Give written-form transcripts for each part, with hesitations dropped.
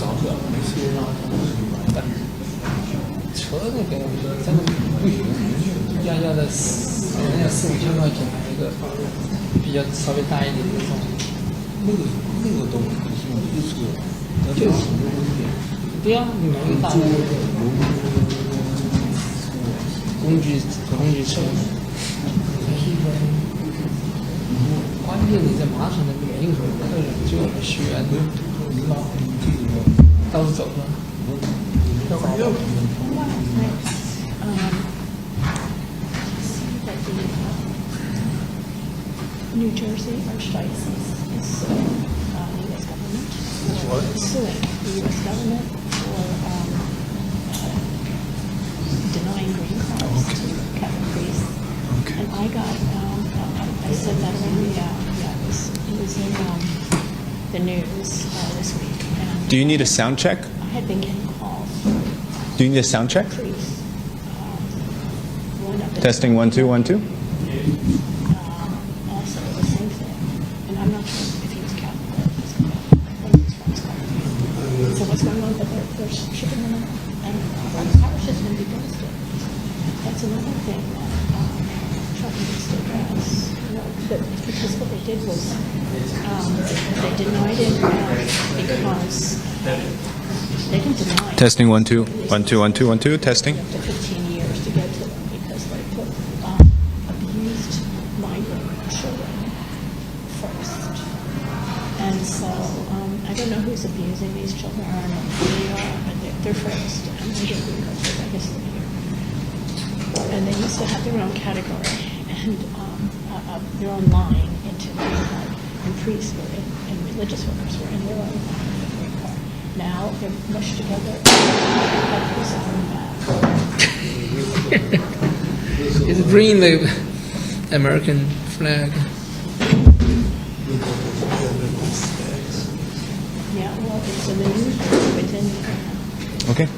找不了，没车让完蛋。车那个真的不行，要的要4-5千块钱买一个比较稍微大一点的那种。那个东西是一个车，就是不要你买一个大的工具车。关键你在马场那边没有客人，就有学员到处走了。New Jersey Archdiocese is suing the U.S. government. Suing the U.S. government for denying green cards to Catholic priests. Okay. And I got, I said that already, it was in the news this week. And Do you need a sound check? I had been getting calls Do you need a sound check? from priests. One of the Testing 1 2 1 2. also the same thing. And I'm not sure if he was Catholic or Episcopal. I think he's from Scotland. So what's going on? But they're shipping them out. And our parish is going to be busted. That's another thing that Trump needs to address. Because what they did was they denied it because they didn't deny it. Testing 1 2 1 2 1 2 1 2. Testing. Up to 15 years to get to them because they put abused migrant children first. And so I don't know who's abusing these children. I don't know who they are, but they're first. And they get because I guess they're here. And they used to have their own category and their own line into the green card. And priests were and religious workers were in their own line in the green card. Now they're mushed together. It's bringing the American flag. Yeah, well, it's in the news. It's in. Okay.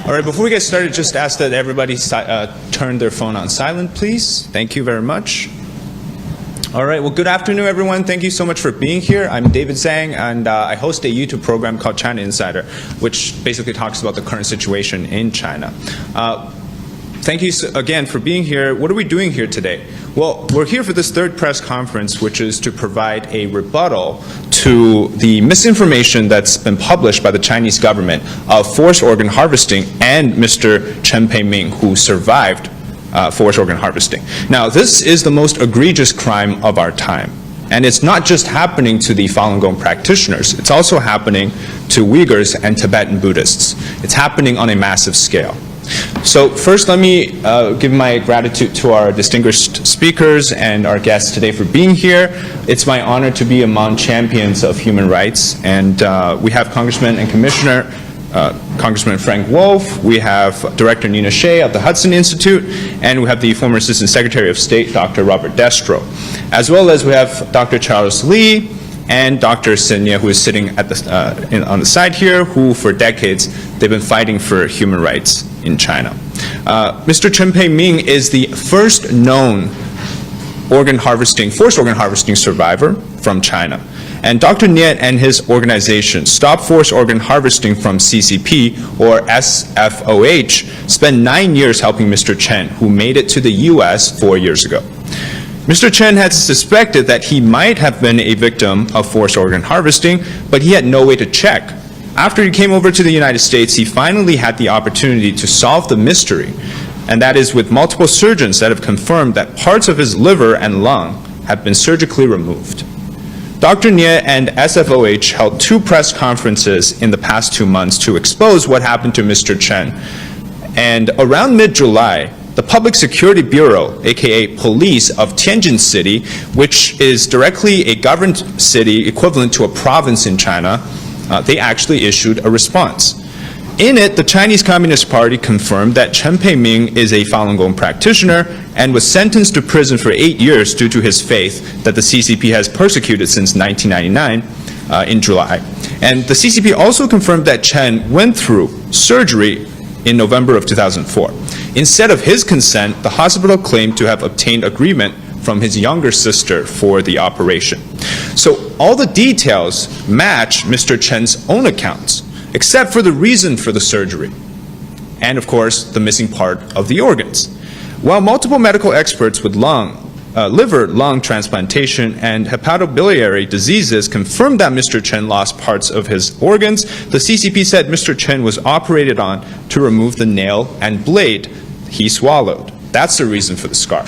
All right, before we get started, just ask that everybody turn their phone on silent, please. Thank you very much. All right, well, good afternoon, everyone. Thank you so much for being here. I'm David Zhang, and I host a YouTube program called China Insider, which basically talks about the current situation in China. Thank you again for being here. What are we doing here today? Well, we're here for this third press conference, which is to provide a rebuttal to the misinformation that's been published by the Chinese government of forced organ harvesting and Mr. Chen Pei-ming, who survived forced organ harvesting. Now, this is the most egregious crime of our time. And it's not just happening to the Falun Gong practitioners. It's also happening to Uyghurs and Tibetan Buddhists. It's happening on a massive scale. So first, let me give my gratitude to our distinguished speakers and our guests today for being here. It's my honor to be among champions of human rights. And we have Congressman and Commissioner Congressman Frank Wolf, we have Director Nina Shea of the Hudson Institute, and we have the former Assistant Secretary of State, Dr. Robert Destro, as well as we have Dr. Charles Lee and Dr. Senya, who is sitting at the, on the side here, who for decades they've been fighting for human rights in China. Mr. Chen Pei-ming is the first known forced organ harvesting survivor from China. And Dr. Niet and his organization, Stop Forced Organ Harvesting from CCP, or SFOH, spent 9 years helping Mr. Chen, who made it to the US 4 years ago. Mr. Chen had suspected that he might have been a victim of forced organ harvesting, but he had no way to check. After he came over to the United States, he finally had the opportunity to solve the mystery, and that is with multiple surgeons that have confirmed that parts of his liver and lung have been surgically removed. Dr. Niet and SFOH held 2 press conferences in the past 2 months to expose what happened to Mr. Chen. And around mid-July, the Public Security Bureau, aka police of Tianjin City, which is directly a governed city equivalent to a province in China, they actually issued a response. In it, the Chinese Communist Party confirmed that Chen Pei-ming is a Falun Gong practitioner and was sentenced to prison for 8 years due to his faith that the CCP has persecuted since 1999 in July. And the CCP also confirmed that Chen went through surgery in November of 2004. Instead of his consent, the hospital claimed to have obtained agreement from his younger sister for the operation. So all the details match Mr. Chen's own accounts, except for the reason for the surgery, and of course, the missing part of the organs. While multiple medical experts with liver, lung transplantation, and hepatobiliary diseases confirmed that Mr. Chen lost parts of his organs, the CCP said Mr. Chen was operated on to remove the nail and blade he swallowed. That's the reason for the scar.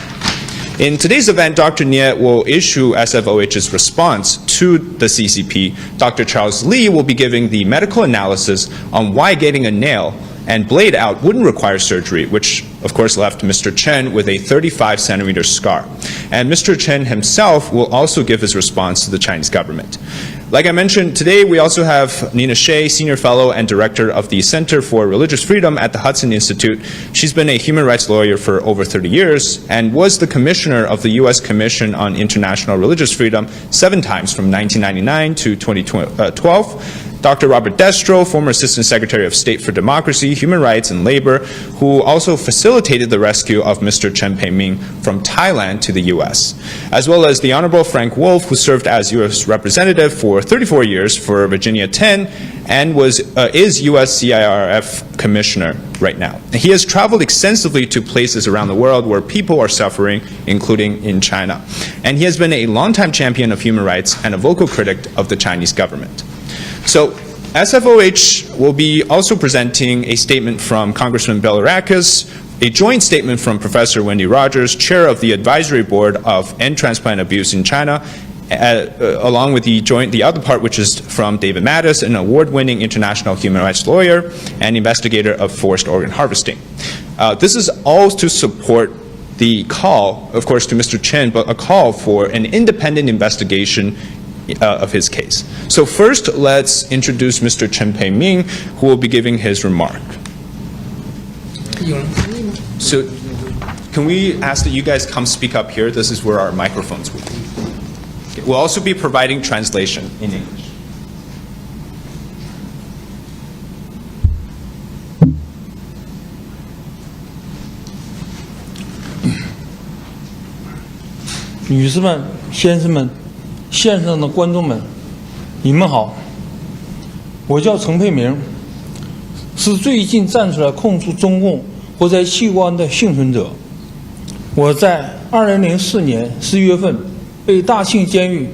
In today's event, Dr. Nie will issue SFOH's response to the CCP. Dr. Charles Lee will be giving the medical analysis on why getting a nail and blade out wouldn't require surgery, which of course left Mr. Chen with a 35-centimeter scar. And Mr. Chen himself will also give his response to the Chinese government. Like I mentioned, today we also have Nina Shea, Senior Fellow and Director of the Center for Religious Freedom at the Hudson Institute. She's been a human rights lawyer for over 30 years and was the commissioner of the U.S. Commission on International Religious Freedom 7 times from 1999 to 2012. Dr. Robert Destro, former Assistant Secretary of State for Democracy, Human Rights, and Labor, who also facilitated the rescue of Mr. Chen Pei-ming from Thailand to the U.S., as well as the Honorable Frank Wolf, who served as U.S. Representative for 34 years for Virginia 10 and is U.S. CIRF Commissioner right now. He has traveled extensively to places around the world where people are suffering, including in China. And he has been a longtime champion of human rights and a vocal critic of the Chinese government. So SFOH will be also presenting a statement from Congressman Belarakis, a joint statement from Professor Wendy Rogers, chair of the advisory board of End Transplant Abuse in China, along with the other part, which is from David Mattis, an award-winning international human rights lawyer and investigator of forced organ harvesting. This is all to support the call, of course, to Mr. Chen, but a call for an independent investigation of his case. So first, let's introduce Mr. Chen Pei-ming, who will be giving his remark. So can we ask that you guys come speak up here? This is where our microphones will be. We'll also be providing translation in English. Ladies, 先生们 线上的观众们，你们好，我叫陈佩明，是最近站出来控诉中共活摘器官的幸存者。我在2004年11月份被大庆监狱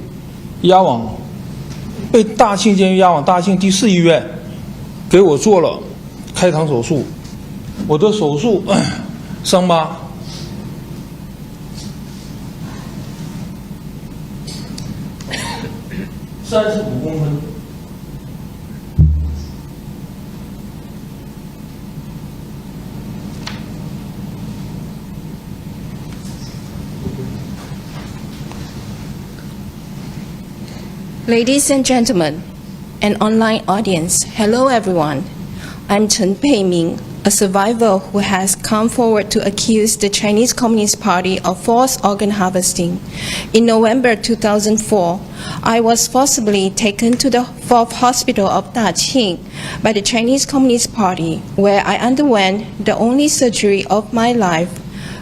押往大庆第4医院，给我做了开膛手术。我的手术伤疤 35公分。Ladies and gentlemen, an online audience, hello everyone. I'm Chen Pei-ming, a survivor who has come forward to accuse the Chinese Communist Party of forced organ harvesting. In November 2004, I was forcibly taken to the 4th Hospital of Daqing by the Chinese Communist Party, where I underwent the only surgery of my life,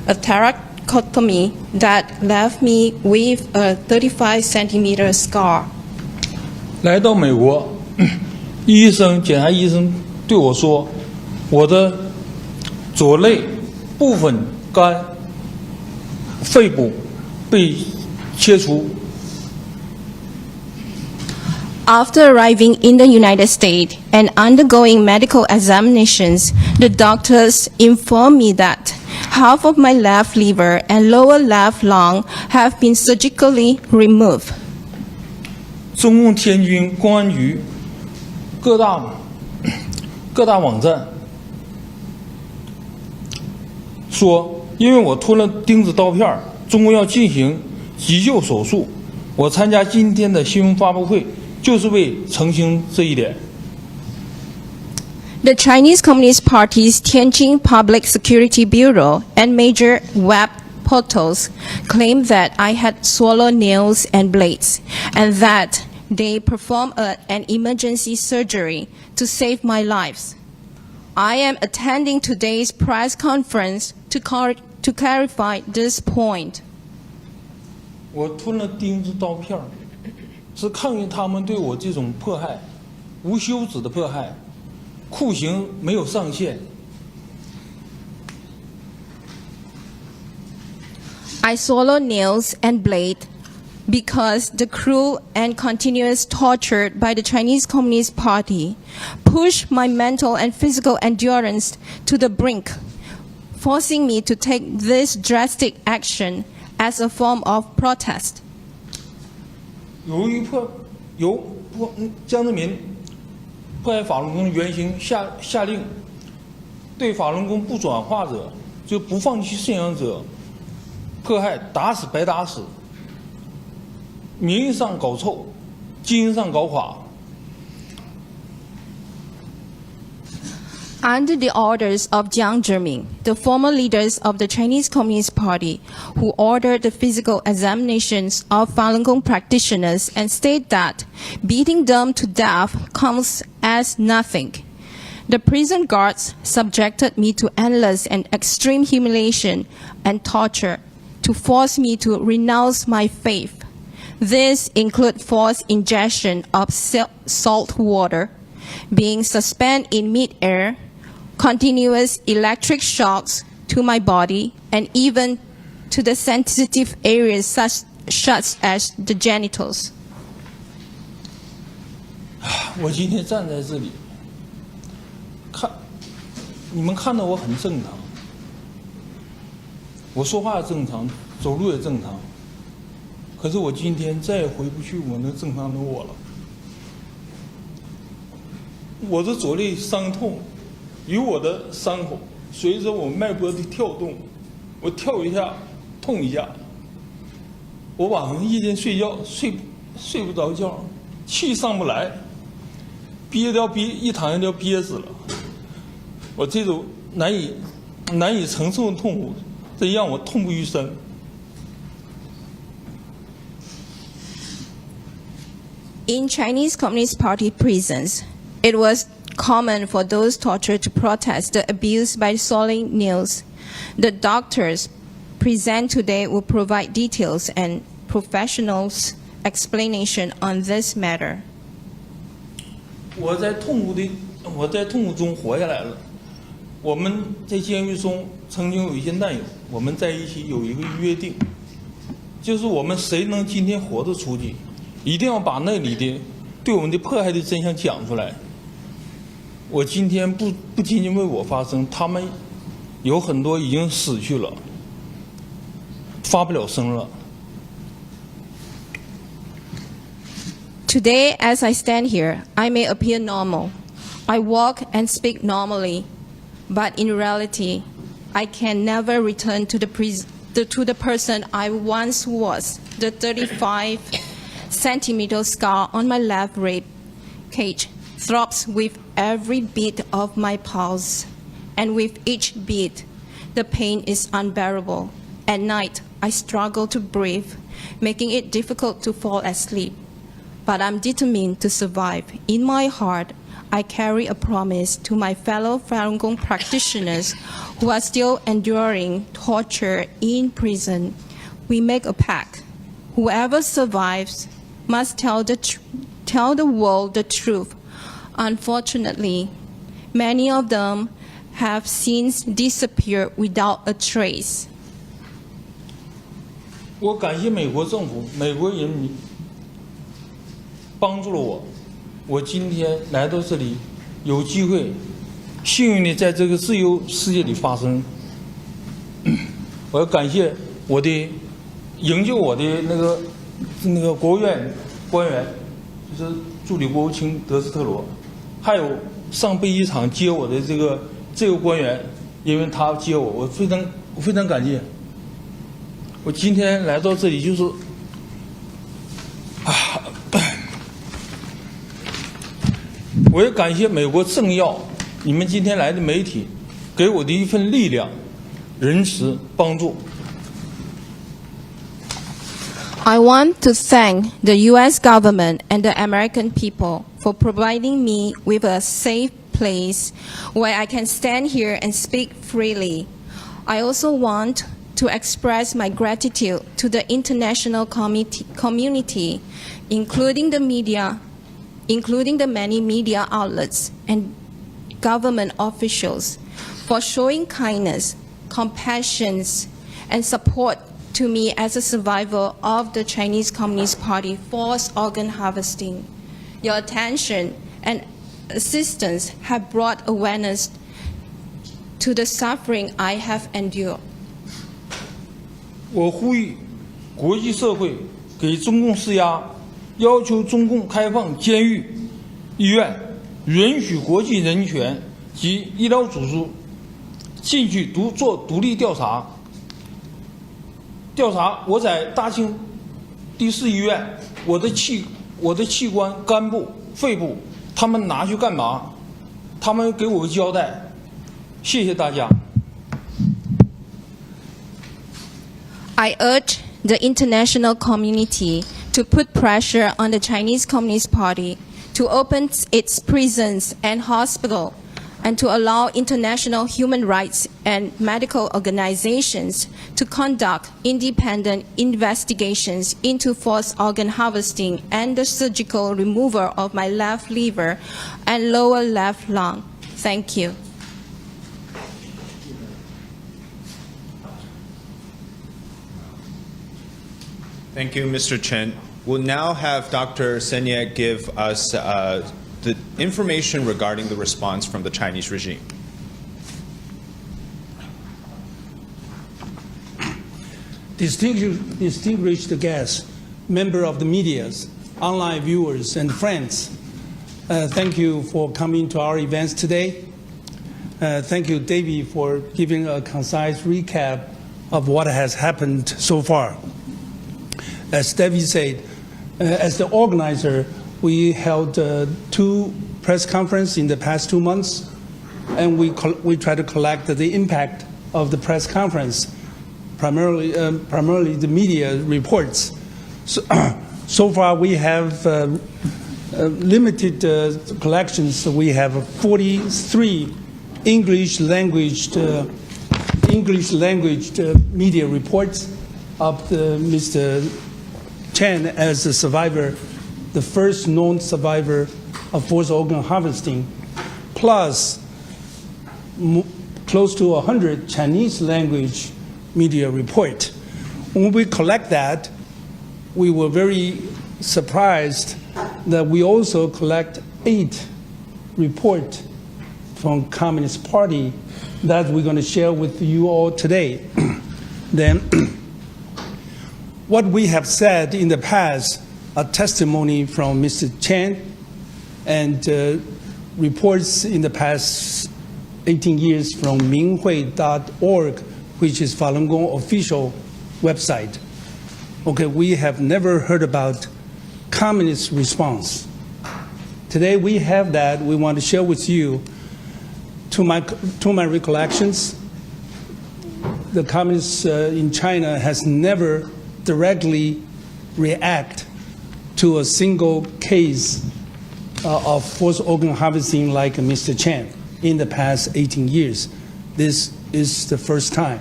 a thoracotomy that left me with a 35-centimeter scar. 来到美国，检查医生对我说，我的左肋部分肝、肺部被切除。 After arriving in the United States and undergoing medical examinations, the doctors informed me that half of my left liver and lower left lung have been surgically removed. 中共天津公安局各大网站说，因为我吞了钉子刀片，中共要进行急救手术，我参加今天的新闻发布会。 就是为澄清这一点。 The Chinese Communist Party's Tianjin Public Security Bureau and major web portals claim that I had swallowed nails and blades, and that they performed an emergency surgery to save my lives. I am attending today's press conference to clarify this point. 我吞了钉子刀片，是抗议他们对我这种迫害、无休止的迫害，酷刑没有上限。 I swallow nails and blade because the cruel and continuous torture by the Chinese Communist Party pushed my mental and physical endurance to the brink, forcing me to take this drastic action as a form of protest. 江泽民迫害法轮功的原型下令，对法轮功不转化者，就不放弃信仰者，迫害打死白打死，名义上搞臭，精神上搞垮。 Under the orders of Jiang Zemin, the former leaders of the Chinese Communist Party, who ordered the physical examinations of Falun Gong practitioners and state that beating them to death counts as nothing. The prison guards subjected me to endless and extreme humiliation and torture to force me to renounce my faith. This include forced ingestion of salt water, being suspended in mid-air, continuous electric shocks to my body, and even to the sensitive areas such as the genitals. 我今天站在这里，你们看到我很正常，我说话也正常，走路也正常。可是我今天再也回不去我那正常的我了。我的左肋伤痛，与我的伤口随着我脉搏的跳动，我跳一下，痛一下。我晚上夜间睡觉睡不着觉，气上不来，一躺下就要憋死了。我这种难以承受的痛苦，这让我痛不欲生。 In Chinese Communist Party prisons, it was common for those tortured to protest the abuse by swallowing nails. The doctors present today will provide details and professionals' explanation on this matter. 我在痛苦中活下来了。我们在监狱中曾经有一些难友，我们在一起有一个约定，就是我们谁能今天活得出去，一定要把那里的对我们的迫害的真相讲出来。我今天不仅仅为我发声，他们有很多已经死去了，发不了声了。 Today, as I stand here, I may appear normal. I walk and speak normally, but in reality, I can never return to the person I once was. The 35-centimeter scar on my left rib cage throbs with every beat of my pulse, and with each beat, the pain is unbearable. At night, I struggle to breathe, making it difficult to fall asleep. But I'm determined to survive. In my heart, I carry a promise to my fellow Falun Gong practitioners who are still enduring torture in prison. We make a pact. Whoever survives must tell the world the truth. Unfortunately, many of them have since disappeared without a trace. 我感谢美国政府、美国人民帮助了我，我今天来到这里，有机会，幸运的在这个自由世界里发声。我要感谢我的营救我的那个国务院官员，就是助理国务卿德斯特罗，还有上飞机场接我的这个官员，因为他接我，我非常感谢。我今天来到这里就是我也感谢美国政要，你们今天来的媒体，给我的一份力量、仁慈、帮助。I want to thank the U.S. government and the American people for providing me with a safe place where I can stand here and speak freely. I also want to express my gratitude to the international community, including the media, including the many media outlets and government officials for showing kindness, compassion, and support to me as a survivor of the Chinese Communist Party forced organ harvesting. Your attention and assistance have brought awareness to the suffering I have endured. 我呼吁国际社会给中共施压，要求中共开放监狱、医院，允许国际人权及医疗组织进去做独立调查。调查我在大庆第4医院，我的器官、肝部、肺部，他们拿去干嘛？他们给我个交代。谢谢大家。I urge the international community to put pressure on the Chinese Communist Party to open its prisons and hospitals and to allow international human rights and medical organizations to conduct independent investigations into forced organ harvesting and the surgical removal of my left liver and lower left lung. Thank you. Thank you, Mr. Chen. We'll now have Dr. Senya give us the information regarding the response from the Chinese regime. Distinguished guests, member of the media, online viewers, and friends, thank you for coming to our events today. Thank you, Davey, for giving a concise recap of what has happened so far. As Davey said, as the organizer, we held 2 press conferences in the past 2 months, and we try to collect the impact of the press conference, primarily the media reports. So far, we have limited collections. We have 43 English language media reports of Mr. Chen as a survivor, the first known survivor of forced organ harvesting, plus close to 100 Chinese language media report. When we collect that, we were very surprised that we also collect 8 reports from Communist Party that we're going to share with you all today. Then, what we have said in the past, a testimony from Mr. Chen and reports in the past 18 years from Minghui.org, which is Falun Gong official website. Okay, we have never heard about communist response. Today we have that. We want to share with you. To my recollections, the communists in China has never directly react to a single case of forced organ harvesting like Mr. Chen in the past 18 years. This is the first time.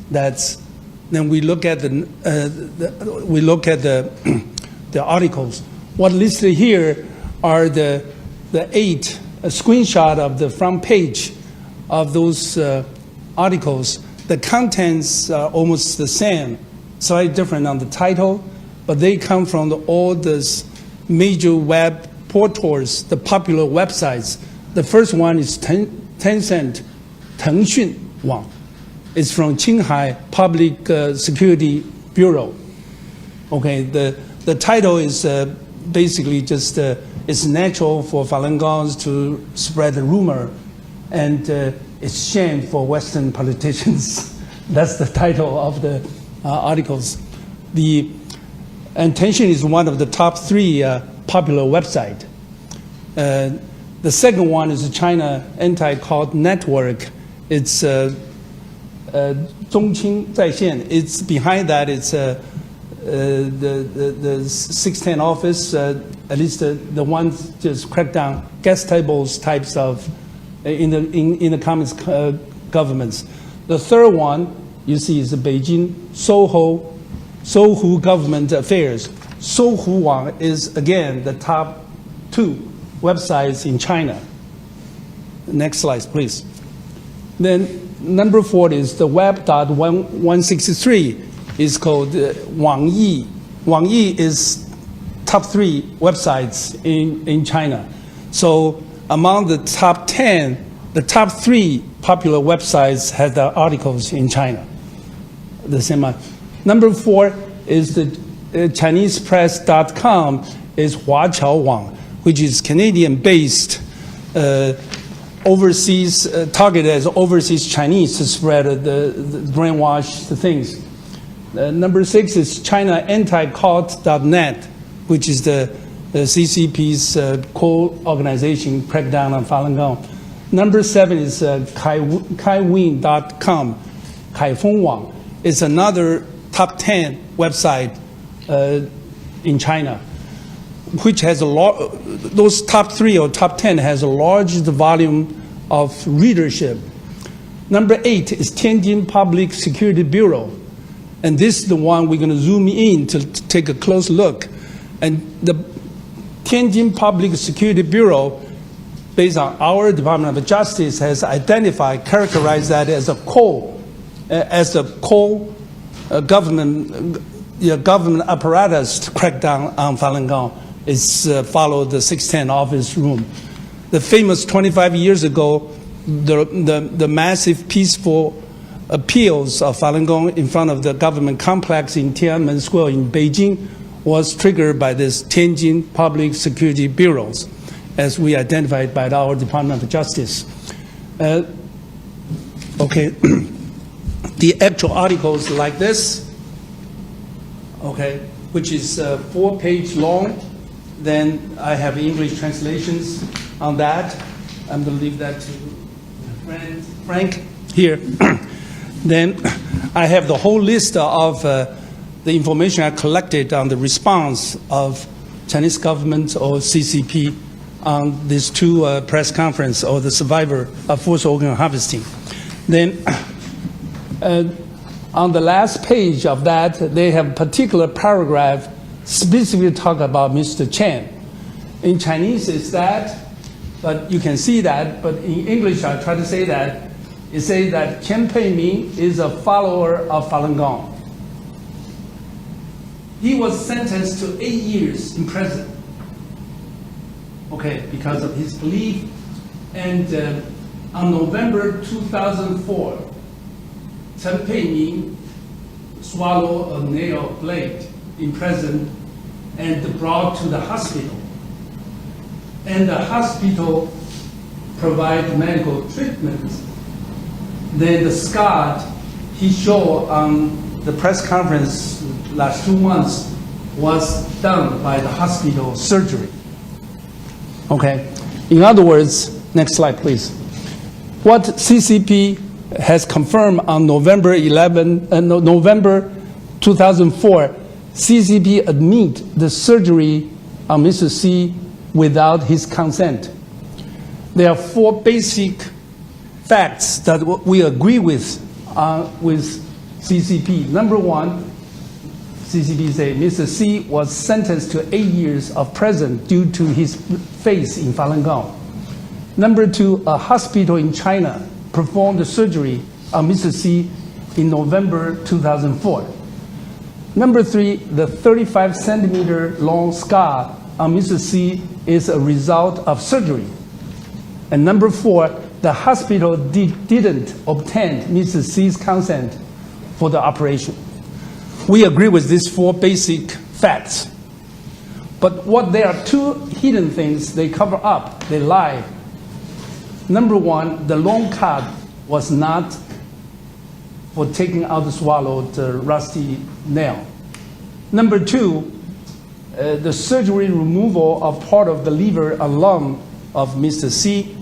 Then we look at the articles. What listed here are the 8 screenshot of the front page of those articles. The contents are almost the same, slightly different on the title, but they come from all the major web portals, the popular websites. The first one is Tencent, Tengxun Wang. It's from Qinghai Public Security Bureau. Okay, the title is basically just it's natural for Falun Gongs to spread the rumor, and it's shame for Western politicians. That's the title of the articles. And Tencent is one of the top 3 popular websites. The second one is the China Anti-Cult Network. It's Zhongqing Zaixian. It's behind that. It's the 610 office. At least the ones just crack down gas tables types of in the communist governments. The third one you see is the Beijing Sohu Government Affairs. Sohu Wang is again the top 2 websites in China. Next slide, please. Then number 4 is the web.163 is called Wang Yi. Wang Yi is top 3 websites in China. So among the top 10, the top 3 popular websites have the articles in China. The same one. Number 4 is the ChinesePress.com is Huaqiao Wang, which is Canadian-based overseas, targeted as overseas Chinese to spread the brainwash things. Number 6 is ChinaAntiCult.net, which is the CCP's co-organization crackdown on Falun Gong. Number 7 is Kaiwin.com, Kaifeng Wang. It's another top 10 website in China, which has a lot, those top 3 or top 10 has the largest volume of readership. Number 8 is Tianjin Public Security Bureau. And this is the one we're going to zoom in to take a close look. And the Tianjin Public Security Bureau, based on our Department of Justice, has identified, characterized that as a government apparatus to crack down on Falun Gong. It's followed the 610 office room. The famous 25 years ago, the massive peaceful appeals of Falun Gong in front of the government complex in Tiananmen Square in Beijing was triggered by this Tianjin Public Security Bureaus, as we identified by our Department of Justice. Okay, the actual articles like this, okay, which is 4-page long. Then I have English translations on that. I'm going to leave that to Frank here. Then I have the whole list of the information I collected on the response of Chinese government or CCP on these 2 press conference or the survivor of forced organ harvesting. Then on the last page of that, they have a particular paragraph specifically talk about Mr. Chen. In Chinese it's that, but you can see that, but in English I try to say that. It says that Chen Peiming is a follower of Falun Gong. He was sentenced to 8 years in prison, okay, because of his belief. And on November 2004, Chen Peiming swallowed a nail blade in prison and brought to the hospital. And the hospital provided medical treatment. Then the scar he showed on the press conference last 2 months was done by the hospital surgery. Okay. In other words, next slide, please. What CCP has confirmed on November 2004, CCP admit the surgery on Mr. C without his consent. There are 4 basic facts that we agree with CCP. Number 1, CCP say Mr. C was sentenced to 8 years of prison due to his faith in Falun Gong. Number 2, a hospital in China performed the surgery on Mr. C in November 2004. Number 3, the 35-centimeter long scar on Mr. C is a result of surgery. And number 4, the hospital didn't obtain Mr. C's consent for the operation. We agree with these 4 basic facts. But what there are 2 hidden things they cover up, they lie. Number 1, the long cut was not for taking out the swallowed rusty nail. Number 2, the surgery removal of part of the liver and lung of Mr. C,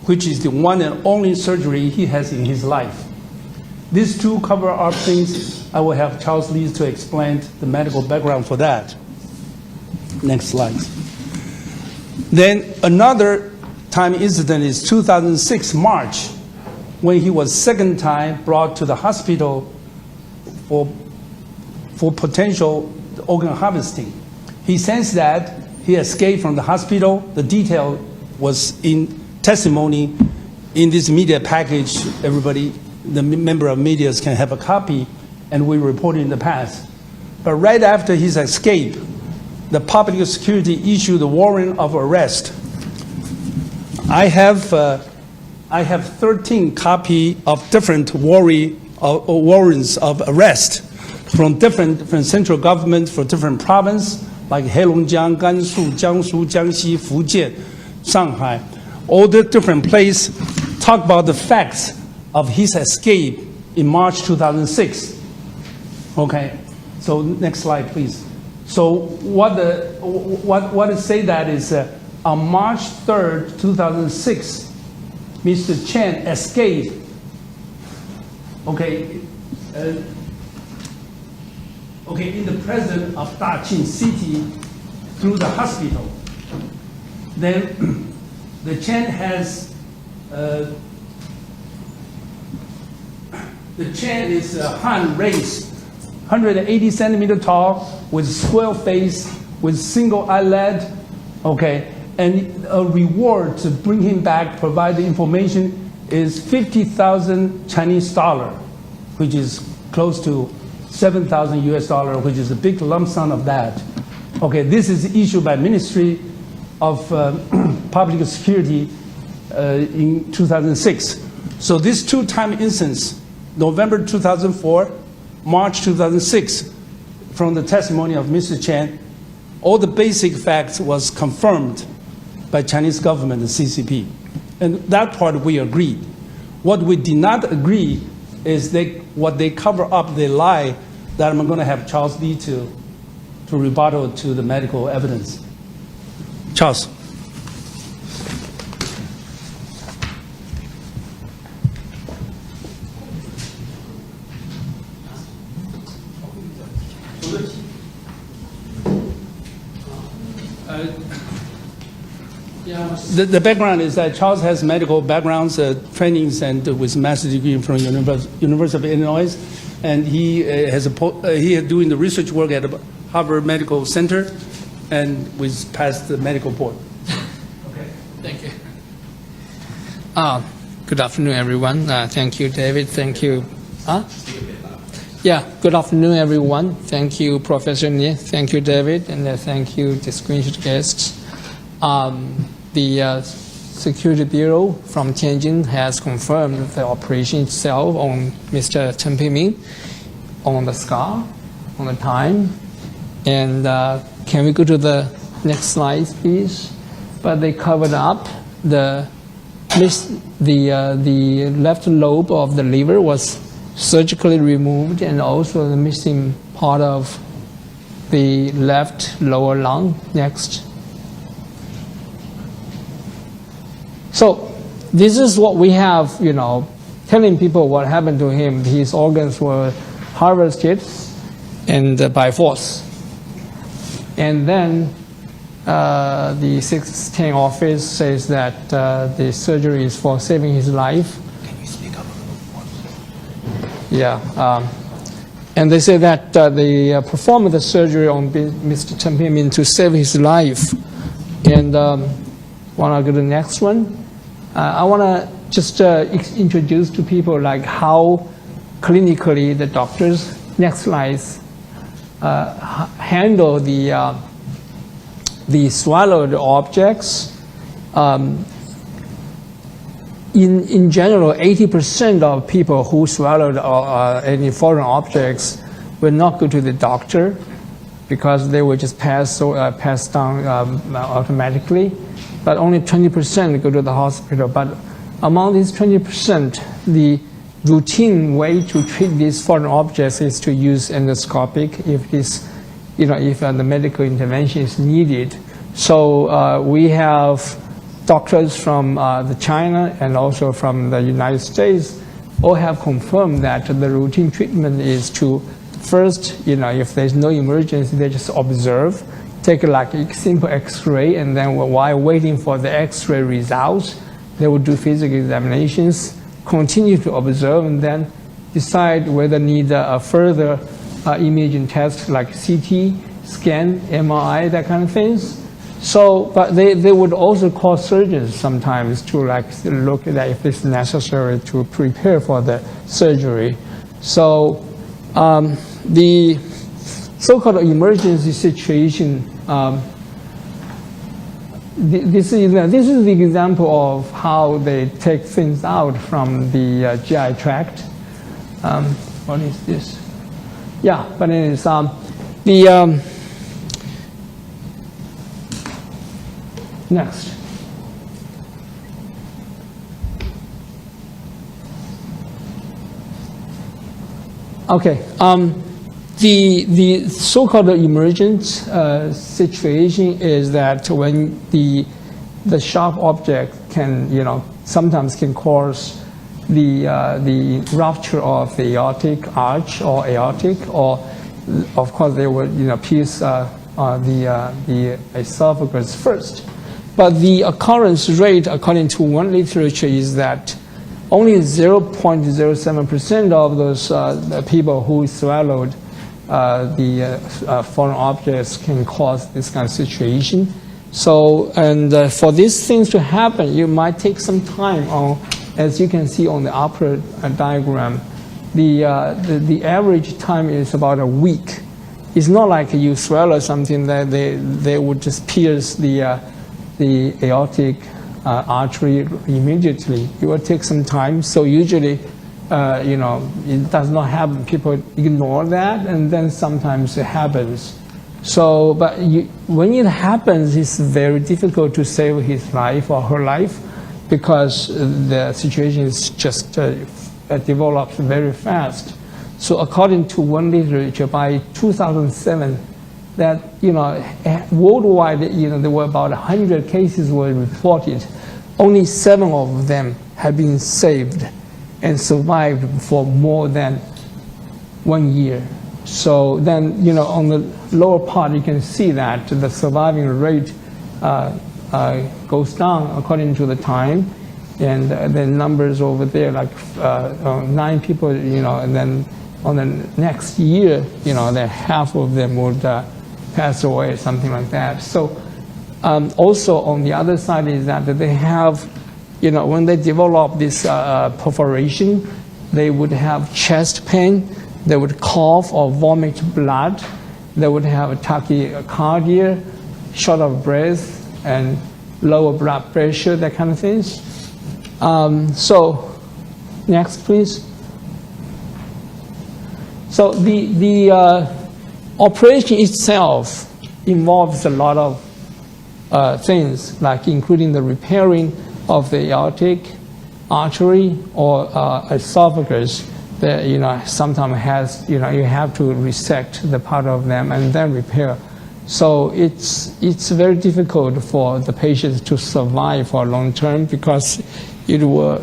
which is the one and only surgery he has in his life. These 2 cover up things. I will have Charles Lee to explain the medical background for that. Next slide. Then another time incident is 2006 March, when he was second time brought to the hospital for potential organ harvesting. He sensed that he escaped from the hospital. The detail was in testimony in this media package, everybody, the member of media can have a copy, and we reported in the past. But right after his escape, the public security issued a warrant of arrest. I have 13 copies of different warrants of arrest from central government for different provinces, like Heilongjiang, Gansu, Jiangsu, Jiangxi, Fujian, Shanghai. All the different places talk about the facts of his escape in March 2006. Okay, so next slide, please. So what it say that is on March 3rd, 2006, Mr. Chen escaped. Okay, in the presence of Daqing City through the hospital. Then the Chen has the Chen is a Han race, 180 centimeter tall, with square face, with single eyelid, okay, and a reward to bring him back, provide the information, is 50,000 Chinese dollar, which is close to 7,000 US dollar, which is a big lump sum of that. Okay, this is issued by Ministry of Public Security in 2006. So this two-time instance, November 2004, March 2006, from the testimony of Mr. Chen, all the basic facts was confirmed by Chinese government, the CCP. And that part we agreed. What we did not agree is what they cover up, they lie, that I'm going to have Charles Lee to rebuttal to the medical evidence. Charles. The background is that Charles has medical backgrounds, trainings, and with master's degree from University of Illinois, and he is doing the research work at Harvard Medical Center, and was passed the medical board. Okay, thank you. Good afternoon, everyone. Thank you, David. Thank you. Yeah, good afternoon, everyone. Thank you, Professor Nie. Thank you, David, and thank you, distinguished guests. The Security Bureau from Tianjin has confirmed the operation itself on Mr. Chen Peimin, on the scar, on the time. And can we go to the next slide, please? But they covered up the left lobe of the liver was surgically removed, and also the missing part of the left lower lung. Next. So this is what we have, telling people what happened to him. His organs were harvested and by force. And then the 610 office says that the surgery is for saving his life. Can you speak up a little more? Yeah. And they say that they performed the surgery on Mr. Chen Peimin to save his life. And want to go to the next one? I want to just introduce to people like how clinically the doctors, next slides, handle the swallowed objects. In general, 80% of people who swallowed any foreign objects will not go to the doctor because they will just pass down automatically. But only 20% go to the hospital. But among these 20%, the routine way to treat these foreign objects is to use endoscopic if the medical intervention is needed. So we have doctors from China and also from the United States all have confirmed that the routine treatment is to first, if there's no emergency, they just observe, take like a simple X-ray, and then while waiting for the X-ray results, they will do physical examinations, continue to observe, and then decide whether need a further imaging test like CT, scan, MRI, that kind of things. So, but they would also call surgeons sometimes to like look at if it's necessary to prepare for the surgery. So, the so-called emergency situation. This is the example of how they take things out from the GI tract. What is this? Yeah, but it is next. Okay. The so-called emergent situation is that when the sharp object can, sometimes can cause the rupture of the aortic arch or aortic, or of course they would, pierce the esophagus first. But the occurrence rate, according to one literature, is that only 0.07% of those people who swallowed the foreign objects can cause this kind of situation. So, and for these things to happen, you might take some time. As you can see on the upper diagram, the average time is about a week. It's not like you swallow something that they would just pierce the aortic artery immediately. It will take some time. So usually, it does not happen. People ignore that, and then sometimes it happens. So, but when it happens, it's very difficult to save his life or her life because the situation is just develops very fast. So, according to one literature, by 2007, that worldwide, there were about 100 cases were reported. Only 7 of them have been saved and survived for more than 1 year. So then, on the lower part, you can see that the surviving rate goes down according to the time. And the numbers over there, like 9 people, and then on the next year, then half of them would pass away, something like that. So also on the other side is that they have, when they develop this perforation, they would have chest pain, they would cough or vomit blood, they would have tachycardia, short of breath, and lower blood pressure, that kind of things. So, next, please. So the operation itself involves a lot of things, like including the repairing of the aortic artery or esophagus that sometimes has you have to resect the part of them and then repair. So it's very difficult for the patients to survive for long term because it will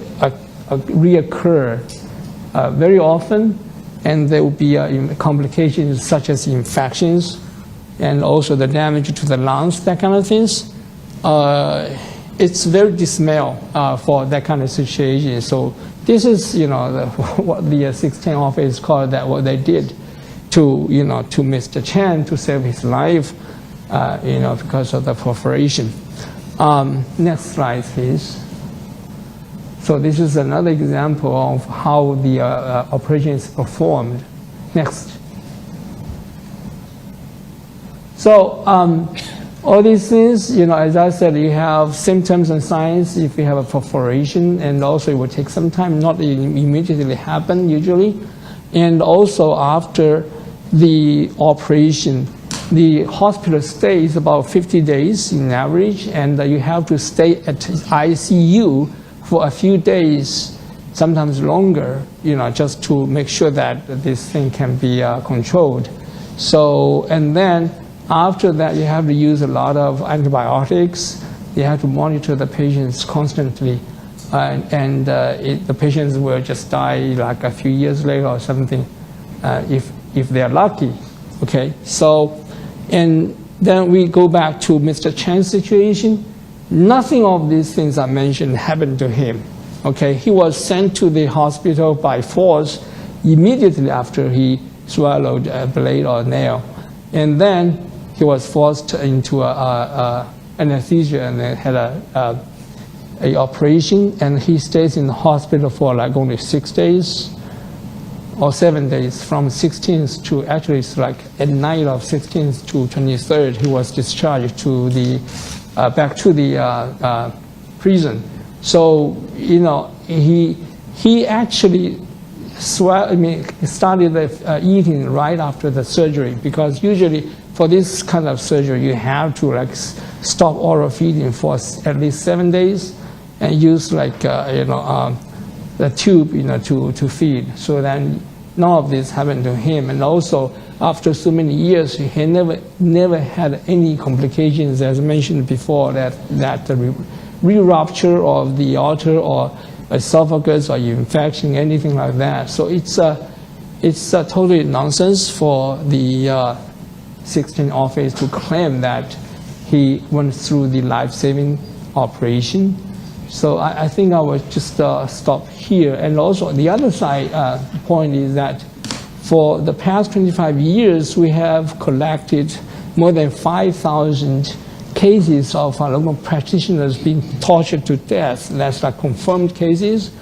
reoccur very often, and there will be complications such as infections and also the damage to the lungs, that kind of things. It's very dismal for that kind of situation. So this is, what the 610 office called that, what they did to, to Mr. Chen to save his life, because of the perforation. Next slide, please. So this is another example of how the operation is performed. Next. So all these things, as I said, you have symptoms and signs if you have a perforation, and also it will take some time, not immediately happen usually. And also after the operation, the hospital stay is about 50 days in average, and you have to stay at ICU for a few days, sometimes longer, just to make sure that this thing can be controlled. So, and then after that, you have to use a lot of antibiotics. You have to monitor the patients constantly, the patients will just die like a few years later or something, if they're lucky. Okay, so, and then we go back to Mr. Chen's situation. Nothing of these things I mentioned happened to him. Okay, he was sent to the hospital by force immediately after he swallowed a blade or nail, and then he was forced into a anesthesia and they had a operation, and he stays in the hospital for like only 6 days or 7 days, from 16th to, actually it's like at night of 16th to 23rd, he was discharged to the, back to the prison. So, you know, he actually started eating right after the surgery, because usually for this kind of surgery, you have to like stop oral feeding for at least 7 days and use like, the tube, to feed. So then none of this happened to him. And also, after so many years, he never had any complications, as mentioned before, that re-rupture of the aorta or esophagus or infection, anything like that. So it's totally nonsense for the 16 office to claim that he went through the life-saving operation. So I think I will just stop here. And also the other side point is that for the past 25 years, we have collected more than 5,000 cases of Falun Gong practitioners being tortured to death. That's like confirmed cases.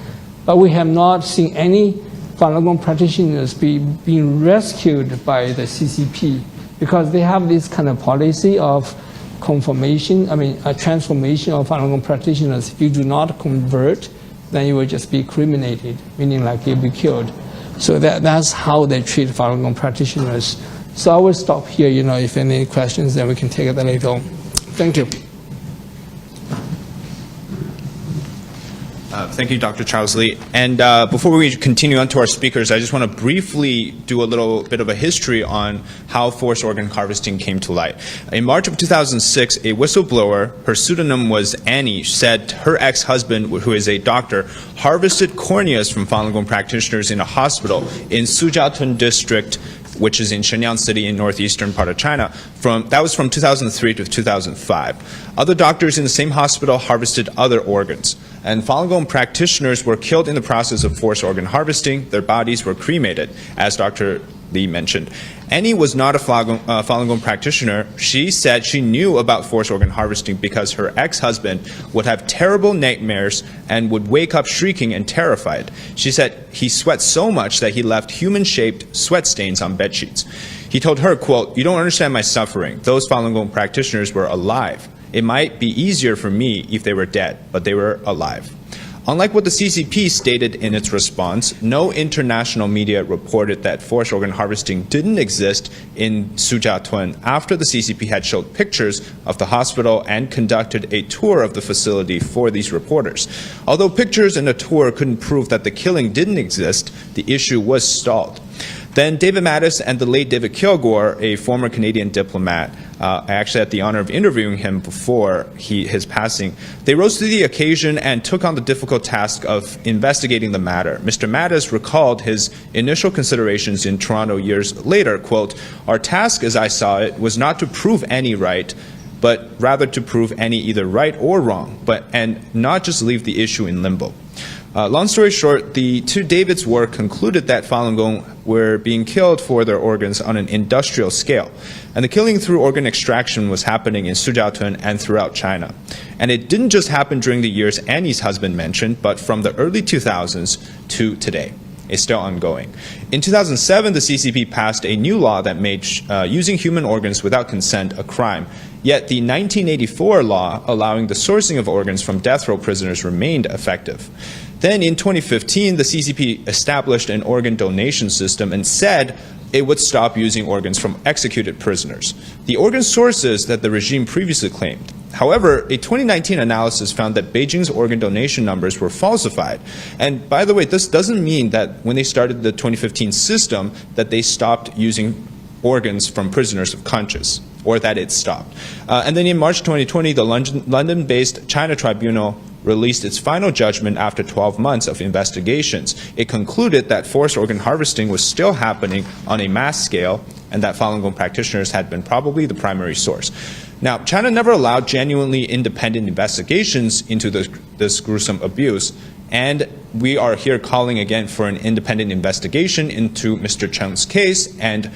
But we have not seen any Falun Gong practitioners being rescued by the CCP, because they have this kind of policy of transformation of Falun Gong practitioners. If you do not convert, then you will just be criminated, meaning like you'll be killed. So that's how they treat Falun Gong practitioners. So I will stop here. If any questions, then we can take it later on. Thank you. Thank you, Dr. Charles Lee. And before we continue on to our speakers, I just want to briefly do a little bit of a history on how forced organ harvesting came to light. In March of 2006, a whistleblower, her pseudonym was Annie, said her ex-husband, who is a doctor, harvested corneas from Falun Gong practitioners in a hospital in Sujiatun district, which is in Shenyang City in northeastern part of China. That was from 2003 to 2005. Other doctors in the same hospital harvested other organs. And Falun Gong practitioners were killed in the process of forced organ harvesting. Their bodies were cremated, as Dr. Lee mentioned. Annie was not a Falun Gong practitioner. She said she knew about forced organ harvesting because her ex-husband would have terrible nightmares and would wake up shrieking and terrified. She said he sweat so much that he left human-shaped sweat stains on bedsheets. He told her, quote, "You don't understand my suffering. Those Falun Gong practitioners were alive. It might be easier for me if they were dead, but they were alive." Unlike what the CCP stated in its response, no international media reported that forced organ harvesting didn't exist in Sujiatun after the CCP had showed pictures of the hospital and conducted a tour of the facility for these reporters. Although pictures and a tour couldn't prove that the killing didn't exist, the issue was stalled. Then David Mattis and the late David Kilgore, a former Canadian diplomat, I actually had the honor of interviewing him before his passing. They rose to the occasion and took on the difficult task of investigating the matter. Mr. Mattis recalled his initial considerations in Toronto years later, quote, "Our task, as I saw it, was not to prove any right, but rather to prove any either right or wrong, and not just leave the issue in limbo." Long story short, the two David's work concluded that Falun Gong were being killed for their organs on an industrial scale. And the killing through organ extraction was happening in Sujiatun and throughout China. And it didn't just happen during the years Annie's husband mentioned, but from the early 2000s to today. It's still ongoing. In 2007, the CCP passed a new law that made using human organs without consent a crime. Yet the 1984 law allowing the sourcing of organs from death row prisoners remained effective. Then in 2015, the CCP established an organ donation system and said it would stop using organs from executed prisoners, the organ sources that the regime previously claimed. However, a 2019 analysis found that Beijing's organ donation numbers were falsified. And by the way, this doesn't mean that when they started the 2015 system that they stopped using organs from prisoners of conscience, or that it stopped. And then in March 2020, the London-based China Tribunal released its final judgment after 12 months of investigations. It concluded that forced organ harvesting was still happening on a mass scale and that Falun Gong practitioners had been probably the primary source. Now, China never allowed genuinely independent investigations into this gruesome abuse, and we are here calling again for an independent investigation into Mr. Cheng's case and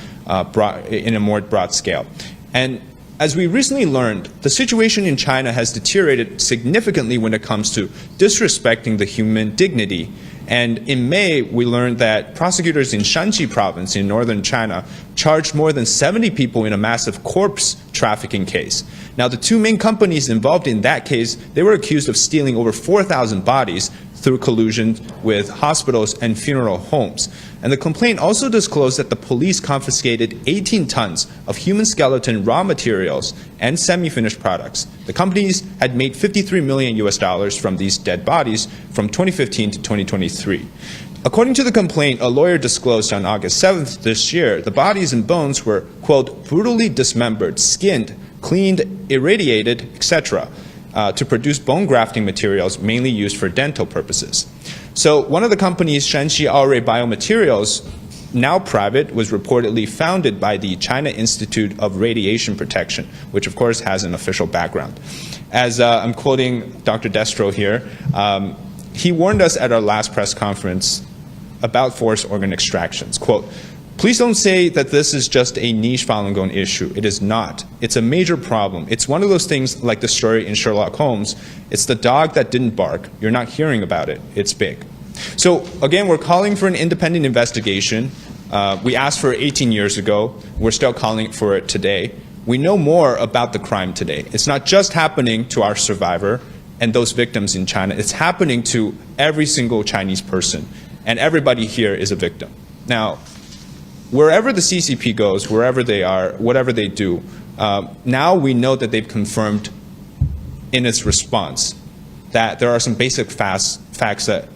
in a more broad scale. And as we recently learned, the situation in China has deteriorated significantly when it comes to disrespecting the human dignity. And in May, we learned that prosecutors in Shanxi province in northern China charged more than 70 people in a massive corpse trafficking case. Now, the two main companies involved in that case, they were accused of stealing over 4,000 bodies through collusion with hospitals and funeral homes. And the complaint also disclosed that the police confiscated 18 tons of human skeleton raw materials and semi-finished products. The companies had made $53 million from these dead bodies from 2015 to 2023. According to the complaint, a lawyer disclosed on August 7th this year, the bodies and bones were, quote, brutally dismembered, skinned, cleaned, irradiated, etc., to produce bone grafting materials mainly used for dental purposes. So one of the companies, Shanxi Aure Biomaterials, now private, was reportedly founded by the China Institute of Radiation Protection, which of course has an official background. As I'm quoting Dr. Destro here, he warned us at our last press conference about forced organ extractions. Quote, please don't say that this is just a niche Falun Gong issue. It is not. It's a major problem. It's one of those things like the story in Sherlock Holmes. It's the dog that didn't bark. You're not hearing about it. It's big. So again, we're calling for an independent investigation. We asked for it 18 years ago. We're still calling for it today. We know more about the crime today. It's not just happening to our survivor and those victims in China. It's happening to every single Chinese person. And everybody here is a victim. Now, wherever the CCP goes, wherever they are, whatever they do, now we know that they've confirmed in its response that there are some basic facts that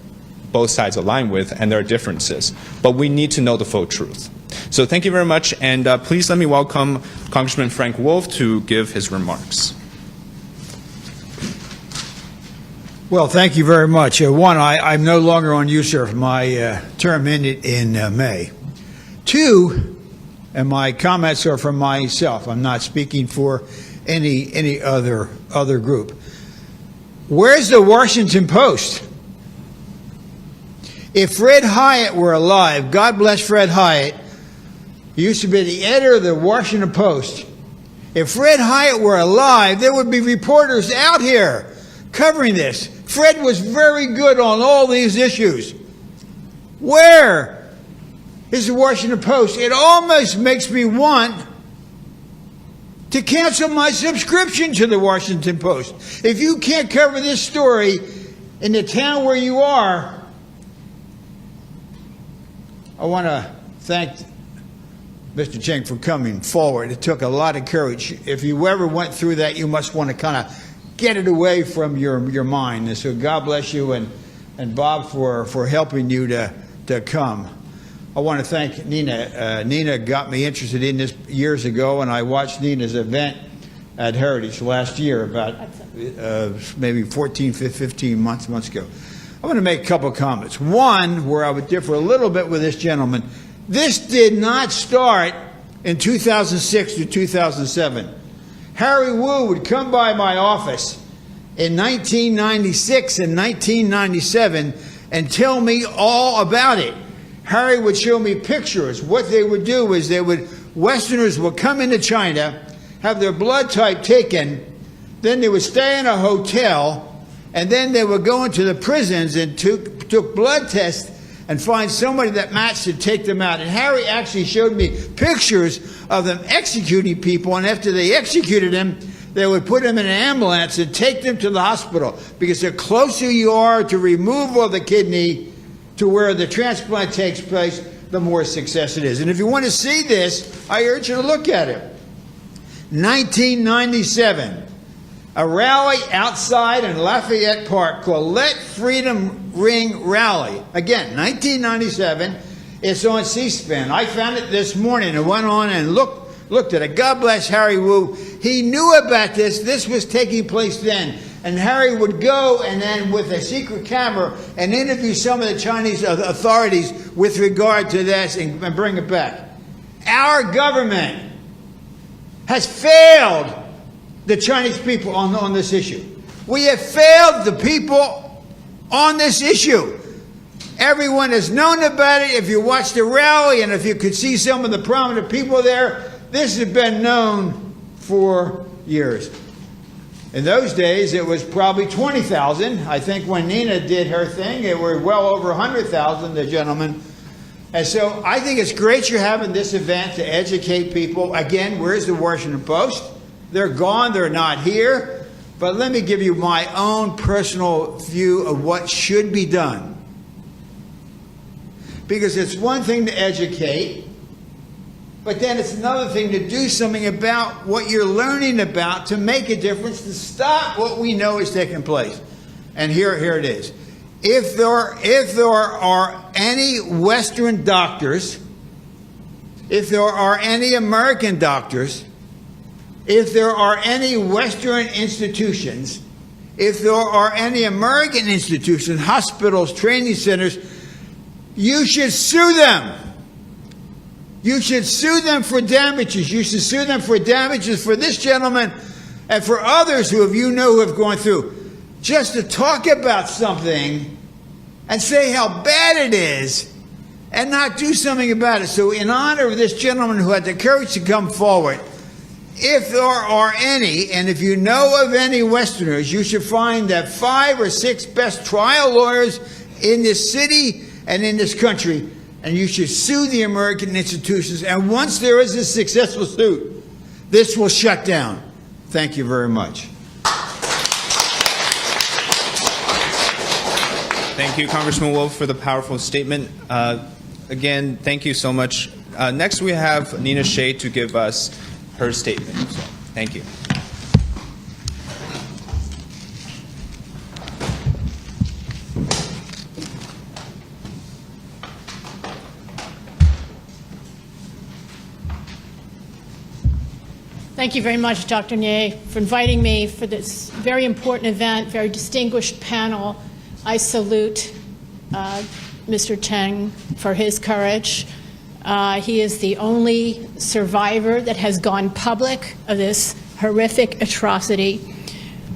both sides align with, and there are differences. But we need to know the full truth. So thank you very much, and please let me welcome Congressman Frank Wolf to give his remarks. Well, thank you very much. One, I'm no longer on usurp. My term ended in May. Two, and my comments are from myself. I'm not speaking for any other group. Where's the Washington Post? If Fred Hyatt were alive, God bless Fred Hyatt, he used to be the editor of the Washington Post. If Fred Hyatt were alive, there would be reporters out here covering this. Fred was very good on all these issues. Where is the Washington Post? It almost makes me want to cancel my subscription to the Washington Post. If you can't cover this story in the town where you are, I want to thank Mr. Cheng for coming forward. It took a lot of courage. If you ever went through that, you must want to kind of get it away from your mind. And so God bless you and Bob for helping you to come. I want to thank Nina. Nina got me interested in this years ago, and I watched Nina's event at Heritage last year, about maybe 14, 15 months ago. I want to make a couple of comments. One, where I would differ a little bit with this gentleman, this did not start in 2006 to 2007. Harry Wu would come by my office in 1996 and 1997 and tell me all about it. Harry would show me pictures. What they would do is Westerners would come into China, have their blood type taken, then they would stay in a hotel, and then they would go into the prisons and took blood tests and find somebody that matched to take them out. And Harry actually showed me pictures of them executing people, and after they executed them, they would put them in an ambulance and take them to the hospital, because the closer you are to removal of the kidney to where the transplant takes place, the more success it is. And if you want to see this, I urge you to look at it. 1997, a rally outside in Lafayette Park called Let Freedom Ring Rally. Again, 1997. It's on C-SPAN. I found it this morning and went on and looked at it. God bless Harry Wu. He knew about this. This was taking place then. And Harry would go and then with a secret camera and interview some of the Chinese authorities with regard to this and bring it back. Our government has failed the Chinese people on this issue. We have failed the people on this issue. Everyone has known about it. If you watched the rally and if you could see some of the prominent people there, this has been known 4 years. In those days, it was probably 20,000. I think when Nina did her thing, it were well over 100,000, the gentleman. And so I think it's great you're having this event to educate people. Again, where's the Washington Post? They're gone. They're not here. But let me give you my own personal view of what should be done. Because it's one thing to educate, but then it's another thing to do something about what you're learning about to make a difference, to stop what we know is taking place. And here it is. If there are any Western doctors, if there are any American doctors, if there are any Western institutions, if there are any American institutions, hospitals, training centers, you should sue them. You should sue them for damages. You should sue them for damages for this gentleman and for others who have gone through. Just to talk about something and say how bad it is and not do something about it. So in honor of this gentleman who had the courage to come forward, if there are any, and if you know of any Westerners, you should find that 5 or 6 best trial lawyers in this city and in this country, and you should sue the American institutions. And once there is a successful suit, this will shut down. Thank you very much. Thank you, Congressman Wolf, for the powerful statement. Again, thank you so much. Next, we have Nina Shea to give us her statement. So, thank you. Thank you very much, Dr. Nye, for inviting me for this very important event, very distinguished panel. I salute Mr. Cheng for his courage. He is the only survivor that has gone public of this horrific atrocity,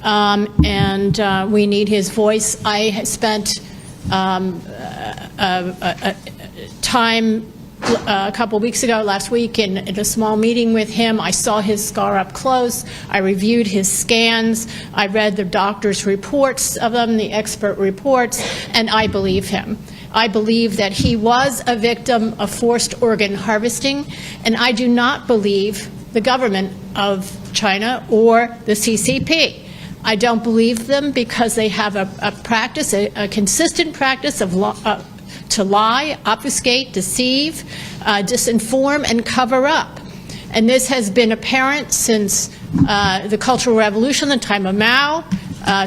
and we need his voice. I spent time a couple weeks ago, last week, in a small meeting with him. I saw his scar up close. I reviewed his scans. I read the doctor's reports of them, the expert reports, and I believe him. I believe that he was a victim of forced organ harvesting, and I do not believe the government of China or the CCP. I don't believe them because they have a practice, a consistent practice of to lie, obfuscate, deceive, disinform, and cover up. And this has been apparent since the Cultural Revolution, the time of Mao,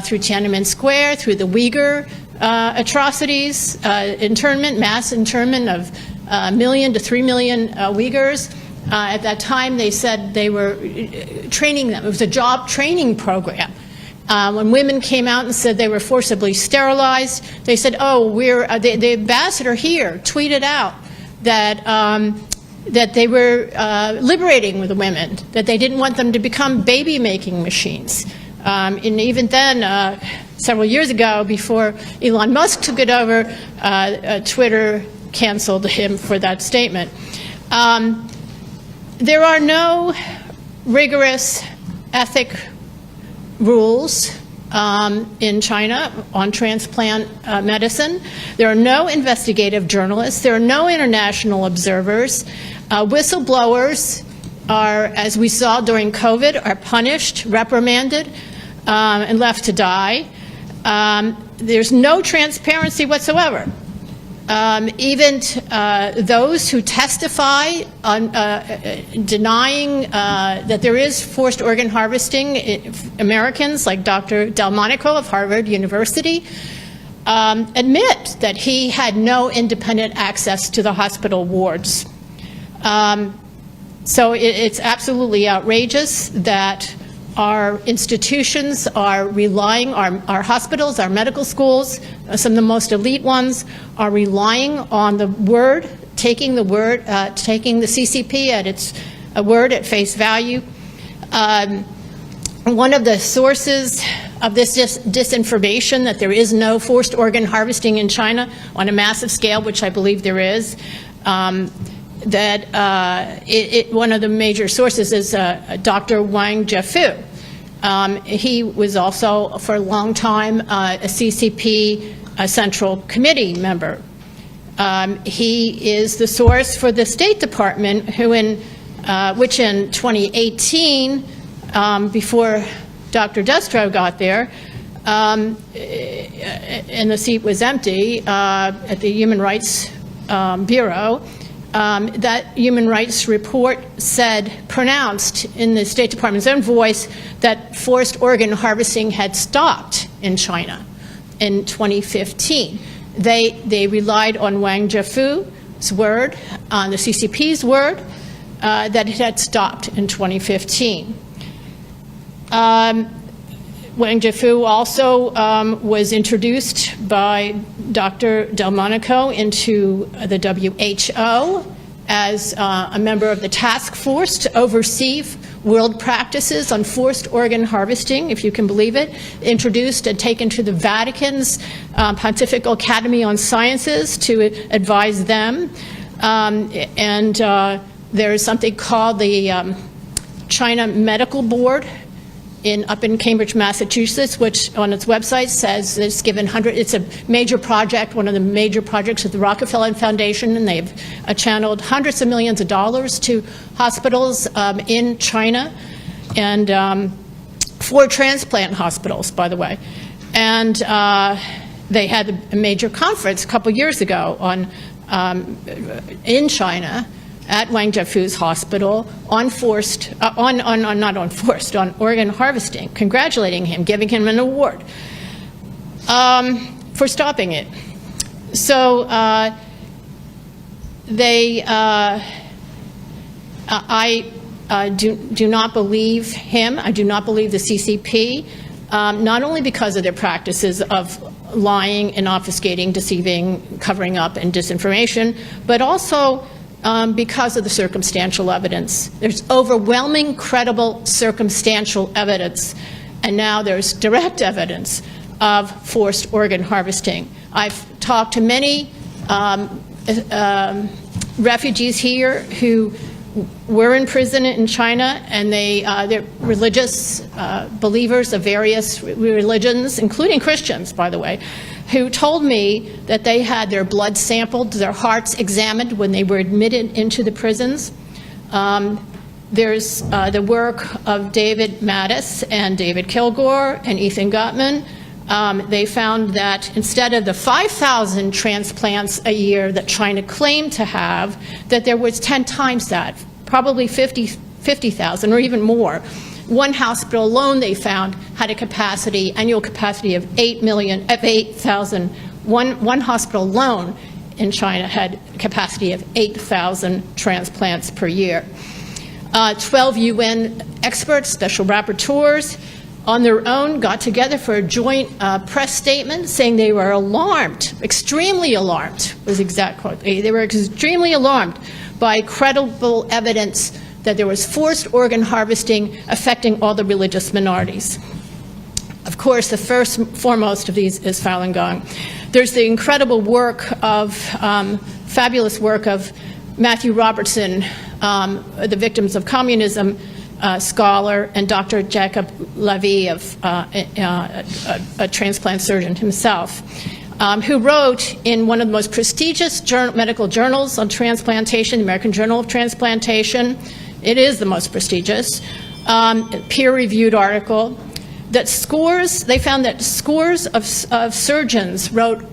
through Tiananmen Square, through the Uyghur atrocities, mass internment of 1 million to 3 million Uyghurs. At that time, they said they were training them. It was a job training program. When women came out and said they were forcibly sterilized, they said, "Oh, the ambassador here tweeted out that that they were liberating the women, that they didn't want them to become baby-making machines." And even then, several years ago, before Elon Musk took it over, Twitter canceled him for that statement. There are no rigorous ethic rules in China on transplant medicine. There are no investigative journalists. There are no international observers. Whistleblowers are, as we saw during COVID, are punished, reprimanded, and left to die. There's no transparency whatsoever. Even those who testify on denying that there is forced organ harvesting, Americans like Dr. Delmonico of Harvard University, admit that he had no independent access to the hospital wards. So it's absolutely outrageous that our institutions are relying, our hospitals, our medical schools, some of the most elite ones, are relying on the word, taking the CCP at its word at face value. One of the sources of this disinformation, that there is no forced organ harvesting in China on a massive scale, which I believe there is one of the major sources is Dr. Wang Jiafu. He was also, for a long time, a CCP Central Committee member. He is the source for the State Department, which in 2018, before Dr. Destro got there, and the seat was empty at the Human Rights Bureau, that human rights report pronounced in the State Department's own voice that forced organ harvesting had stopped in China in 2015. They relied on Wang Jiafu's word, on the CCP's word, that it had stopped in 2015. Wang Jiafu also was introduced by Dr. Delmonico into the WHO as a member of the task force to oversee world practices on forced organ harvesting, if you can believe it, introduced and taken to the Vatican's Pontifical Academy on Sciences to advise them. There is something called the China Medical Board up in Cambridge, Massachusetts, which on its website says it's given it's a major project, one of the major projects of the Rockefeller Foundation, and they've channeled hundreds of millions of dollars to hospitals in China, and 4 transplant hospitals, by the way. And they had a major conference a couple years ago in China at Wang Jiafu's hospital on organ harvesting, congratulating him, giving him an award for stopping it. So I do not believe him. I do not believe the CCP, not only because of their practices of lying and obfuscating, deceiving, covering up, and disinformation, but also because of the circumstantial evidence. There's overwhelming, credible circumstantial evidence, and now there's direct evidence of forced organ harvesting. I've talked to many refugees here who were in prison in China, and they're religious believers of various religions, including Christians, by the way, who told me that they had their blood sampled, their hearts examined when they were admitted into the prisons. There's the work of David Mattis and David Kilgore and Ethan Gottman. They found that instead of the 5,000 transplants a year that China claimed to have, that there was 10 times that, probably 50,000 or even more. One hospital alone, they found, had a annual capacity of 8,000. One hospital alone in China had a capacity of 8,000 transplants per year. 12 UN experts, special rapporteurs, on their own got together for a joint press statement saying they were alarmed, extremely alarmed, was the exact quote. They were extremely alarmed by credible evidence that there was forced organ harvesting affecting all the religious minorities. Of course, the foremost of these is Falun Gong. There's the incredible work of, fabulous work of Matthew Robertson, the Victims of Communism scholar, and Dr. Jacob Levy, a transplant surgeon himself, who wrote in one of the most prestigious medical journals on transplantation, the American Journal of Transplantation. It is the most prestigious, peer-reviewed article, that they found that scores of surgeons wrote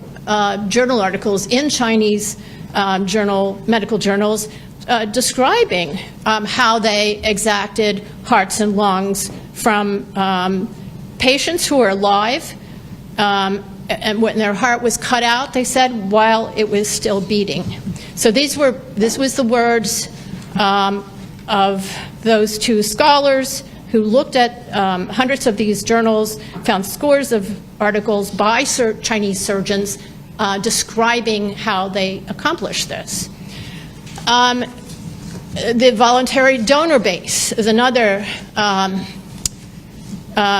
journal articles in Chinese medical journals describing how they exacted hearts and lungs from patients who were alive, and when their heart was cut out, they said, while it was still beating. So this was the words of those 2 scholars who looked at hundreds of these journals, found scores of articles by Chinese surgeons describing how they accomplished this. The voluntary donor base is another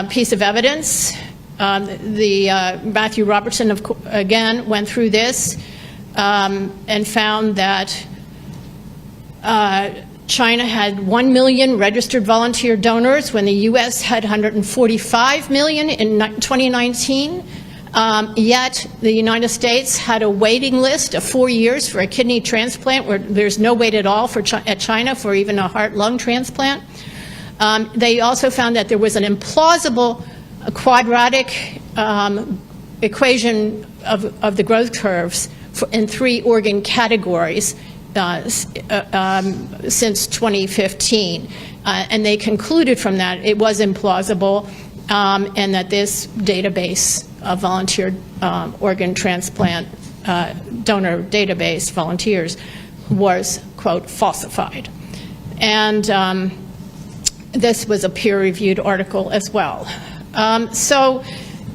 piece of evidence. Matthew Robertson, again, went through this and found that China had 1 million registered volunteer donors when the U.S. had 145 million in 2019. Yet the United States had a waiting list of 4 years for a kidney transplant, where there's no wait at all for at China for even a heart-lung transplant. They also found that there was an implausible quadratic equation of the growth curves in 3 organ categories since 2015. And they concluded from that it was implausible, and that this database of volunteer organ transplant donor database volunteers was, quote, falsified. And this was a peer-reviewed article as well. So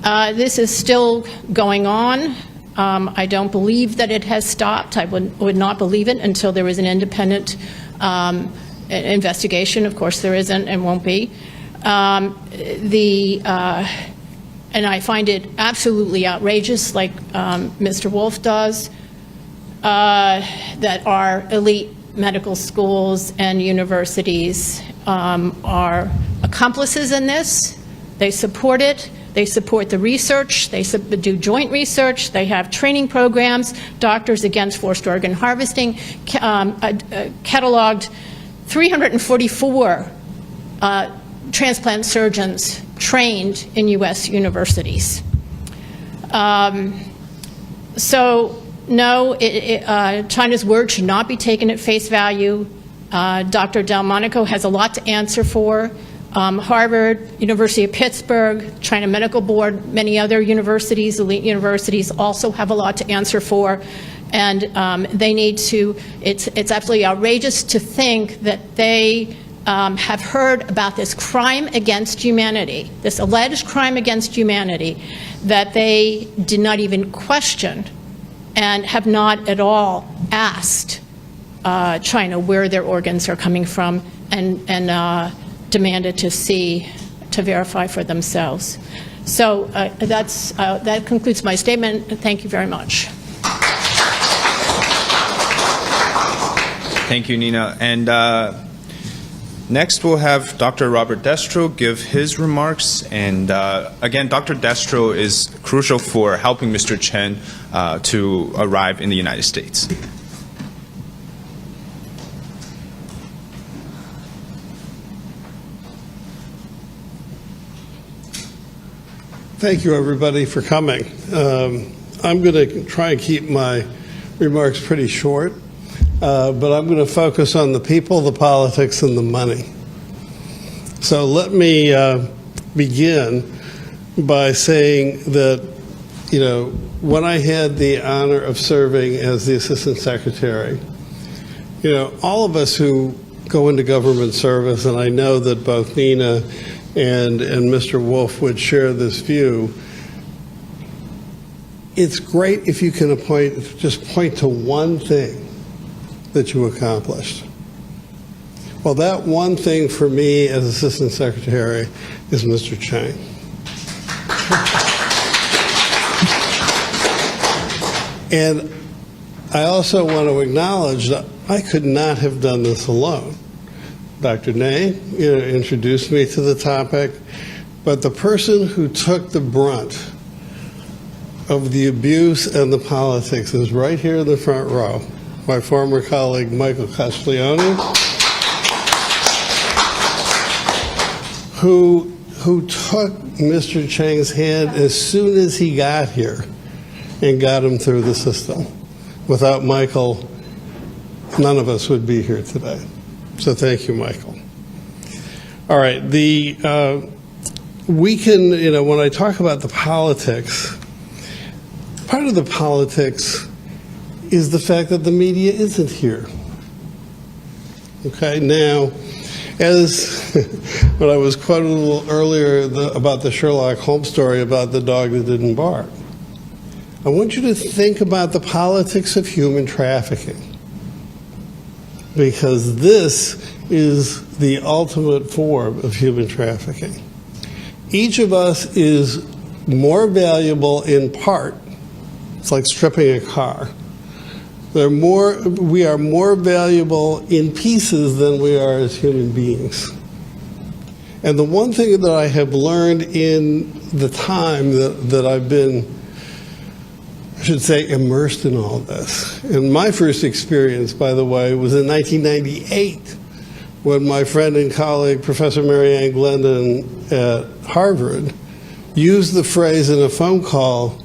this is still going on. I don't believe that it has stopped. I would not believe it until there is an independent investigation. Of course there isn't and won't be. And I find it absolutely outrageous, like Mr. Wolf does, that our elite medical schools and universities are accomplices in this. They support it. They support the research. They do joint research. They have training programs. Doctors Against Forced Organ Harvesting cataloged 344 transplant surgeons trained in U.S. universities. So no, China's word should not be taken at face value. Dr. Delmonico has a lot to answer for. Harvard, University of Pittsburgh, China Medical Board, many other universities, elite universities, also have a lot to answer for. And they need to, it's absolutely outrageous to think that they have heard about this crime against humanity, this alleged crime against humanity, that they did not even question and have not at all asked China where their organs are coming from and demanded to verify for themselves. So that concludes my statement. Thank you very much. Thank you, Nina. And next we'll have Dr. Robert Destro give his remarks. And again, Dr. Destro is crucial for helping Mr. Chen to arrive in the United States. Thank you, everybody, for coming. I'm going to try and keep my remarks pretty short, but I'm going to focus on the people, the politics, and the money. So let me begin by saying that, you know, when I had the honor of serving as the Assistant Secretary, you know, all of us who go into government service, and I know that both Nina and Mr. Wolf would share this view, it's great if you can just point to one thing that you accomplished. Well, that one thing for me as Assistant Secretary is Mr. Chang. And I also want to acknowledge that I could not have done this alone. Dr. Ney, you know, introduced me to the topic, but the person who took the brunt of the abuse and the politics is right here in the front row, my former colleague Michael Castiglione, who took Mr. Chang's hand as soon as he got here and got him through the system. Without Michael, none of us would be here today. So thank you, Michael. All right, we can, you know, when I talk about the politics, part of the politics is the fact that the media isn't here. Okay, now, as when I was quoted a little earlier about the Sherlock Holmes story about the dog that didn't bark, I want you to think about the politics of human trafficking, because this is the ultimate form of human trafficking. Each of us is more valuable in part, it's like stripping a car, We are more valuable in pieces than we are as human beings. And the one thing that I have learned in the time that I've been, I should say, immersed in all this. And my first experience, by the way, was in 1998 when my friend and colleague, Professor Mary Ann Glendon at Harvard, used the phrase in a phone call,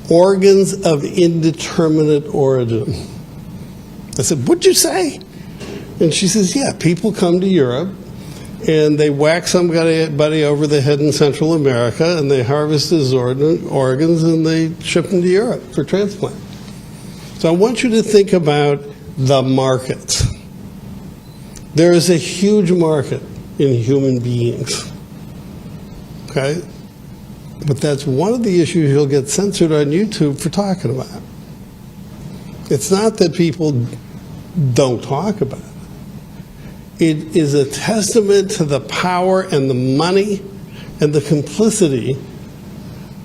organs of indeterminate origin. I said, what'd you say? And she says, yeah, people come to Europe and they whack somebody over the head in Central America and they harvest his organs and they ship them to Europe for transplant. So I want you to think about the markets. There is a huge market in human beings, okay? But that's one of the issues you'll get censored on YouTube for talking about. It's not that people don't talk about it. It is a testament to the power and the money and the complicity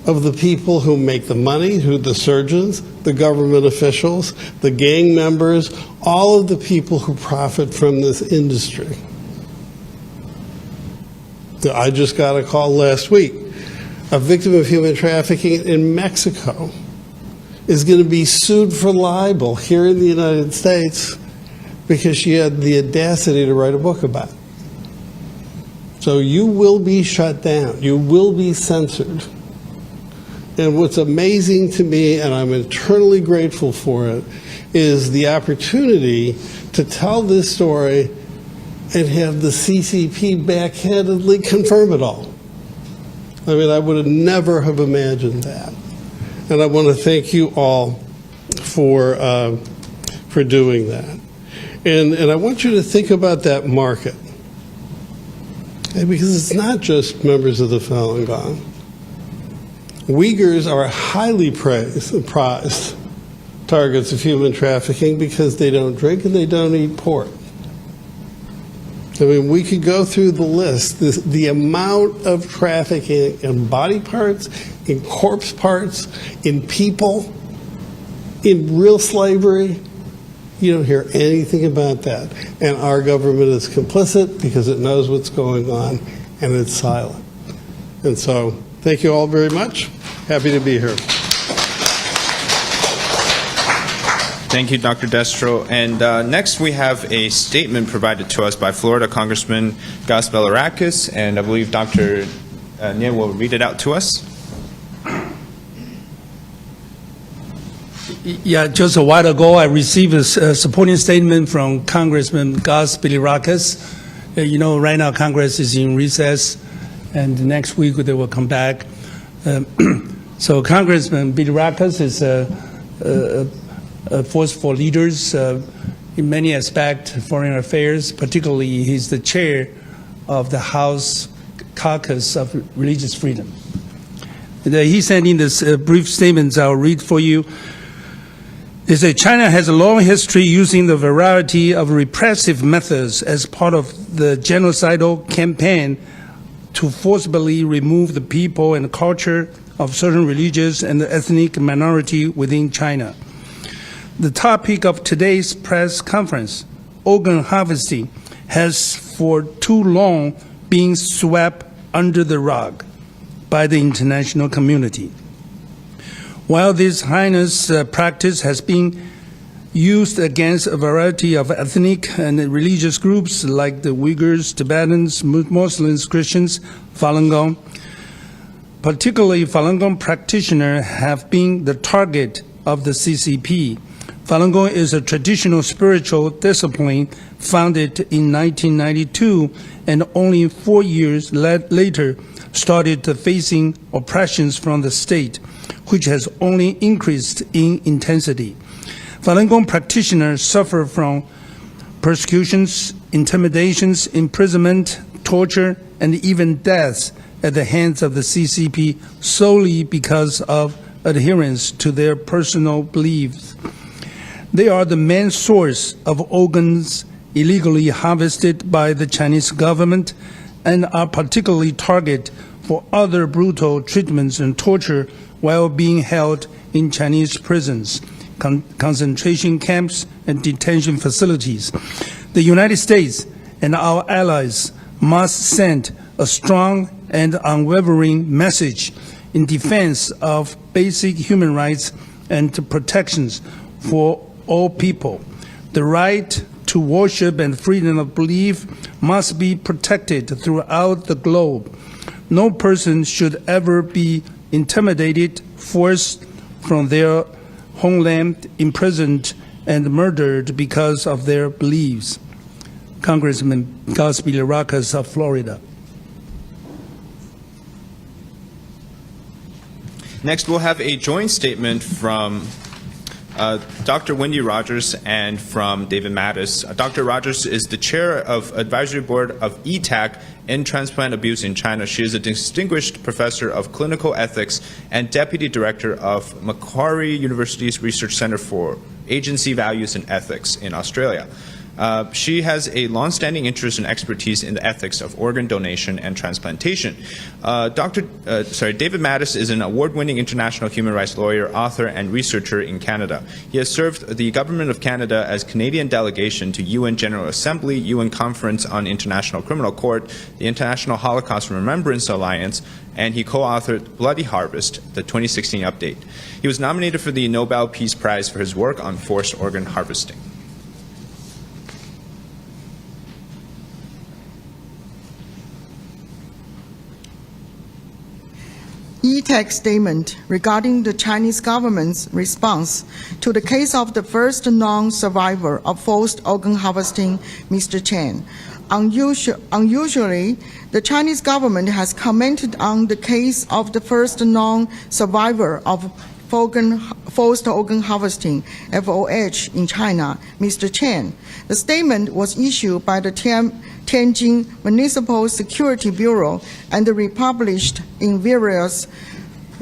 of the people who make the money, who the surgeons, the government officials, the gang members, all of the people who profit from this industry. I just got a call last week. A victim of human trafficking in Mexico is going to be sued for libel here in the United States because she had the audacity to write a book about it. So you will be shut down. You will be censored. And what's amazing to me, and I'm eternally grateful for it, is the opportunity to tell this story and have the CCP backhandedly confirm it all. I mean, I would have never have imagined that. And I want to thank you all for doing that. And I want you to think about that market. Okay, because it's not just members of the Falun Gong. Uyghurs are highly prized targets of human trafficking because they don't drink and they don't eat pork. I mean, we could go through the list. The amount of trafficking in body parts, in corpse parts, in people, in real slavery, you don't hear anything about that. And our government is complicit because it knows what's going on and it's silent. And so, thank you all very much. Happy to be here. Thank you, Dr. Destro. And next we have a statement provided to us by Florida Congressman Gus Belarakis, and I believe Dr. Nia will read it out to us. Yeah, just a while ago I received a supporting statement from Congressman Gus Belarakis. You know, right now Congress is in recess, and next week they will come back. So Congressman Belarakis is a force for leaders in many aspects, foreign affairs. Particularly, he's the chair of the House Caucus of Religious Freedom. He sent in this brief statements I'll read for you. They say China has a long history using the variety of repressive methods as part of the genocidal campaign to forcibly remove the people and culture of certain religious and ethnic minority within China. The topic of today's press conference, organ harvesting, has for too long been swept under the rug by the international community. While this heinous practice has been used against a variety of ethnic and religious groups like the Uyghurs, Tibetans, Muslims, Christians, Falun Gong, particularly Falun Gong practitioners have been the target of the CCP. Falun Gong is a traditional spiritual discipline founded in 1992 and only 4 years later started facing oppressions from the state, which has only increased in intensity. Falun Gong practitioners suffer from persecutions, intimidations, imprisonment, torture, and even deaths at the hands of the CCP solely because of adherence to their personal beliefs. They are the main source of organs illegally harvested by the Chinese government and are particularly targeted for other brutal treatments and torture while being held in Chinese prisons, concentration camps and detention facilities. The United States and our allies must send a strong and unwavering message in defense of basic human rights and protections for all people. The right to worship and freedom of belief must be protected throughout the globe. No person should ever be intimidated, forced from their homeland, imprisoned, and murdered because of their beliefs. Congressman Godspeed Racas of Florida. Next, we'll have a joint statement from Dr. Wendy Rogers and from David Mattis. Dr. Rogers is the chair of Advisory Board of ETAC, End Transplant Abuse in China. She is a distinguished professor of clinical ethics and deputy director of Macquarie University's Research Center for Agency Values and Ethics in Australia. She has a long-standing interest and expertise in the ethics of organ donation and transplantation. David Mattis is an award-winning international human rights lawyer, author, and researcher in Canada. He has served the Government of Canada as Canadian delegation to UN General Assembly, UN Conference on International Criminal Court, the International Holocaust Remembrance Alliance, and he co-authored Bloody Harvest, the 2016 update. He was nominated for the Nobel Peace Prize for his work on forced organ harvesting. ETAC statement regarding the Chinese government's response to the case of the first non-survivor of forced organ harvesting, Mr. Chen. Unusually, the Chinese government has commented on the case of the first non-survivor of forced organ harvesting, FOH, in China, Mr. Chen. The statement was issued by the Tianjin Municipal Security Bureau and republished in various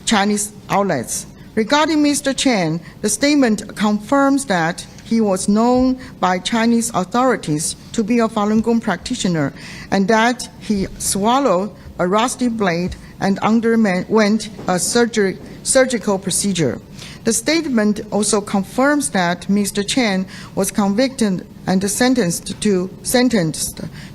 Chinese outlets. Regarding Mr. Chen, the statement confirms that he was known by Chinese authorities to be a Falun Gong practitioner and that he swallowed a rusty blade and underwent a surgical procedure. The statement also confirms that Mr. Chen was convicted and sentenced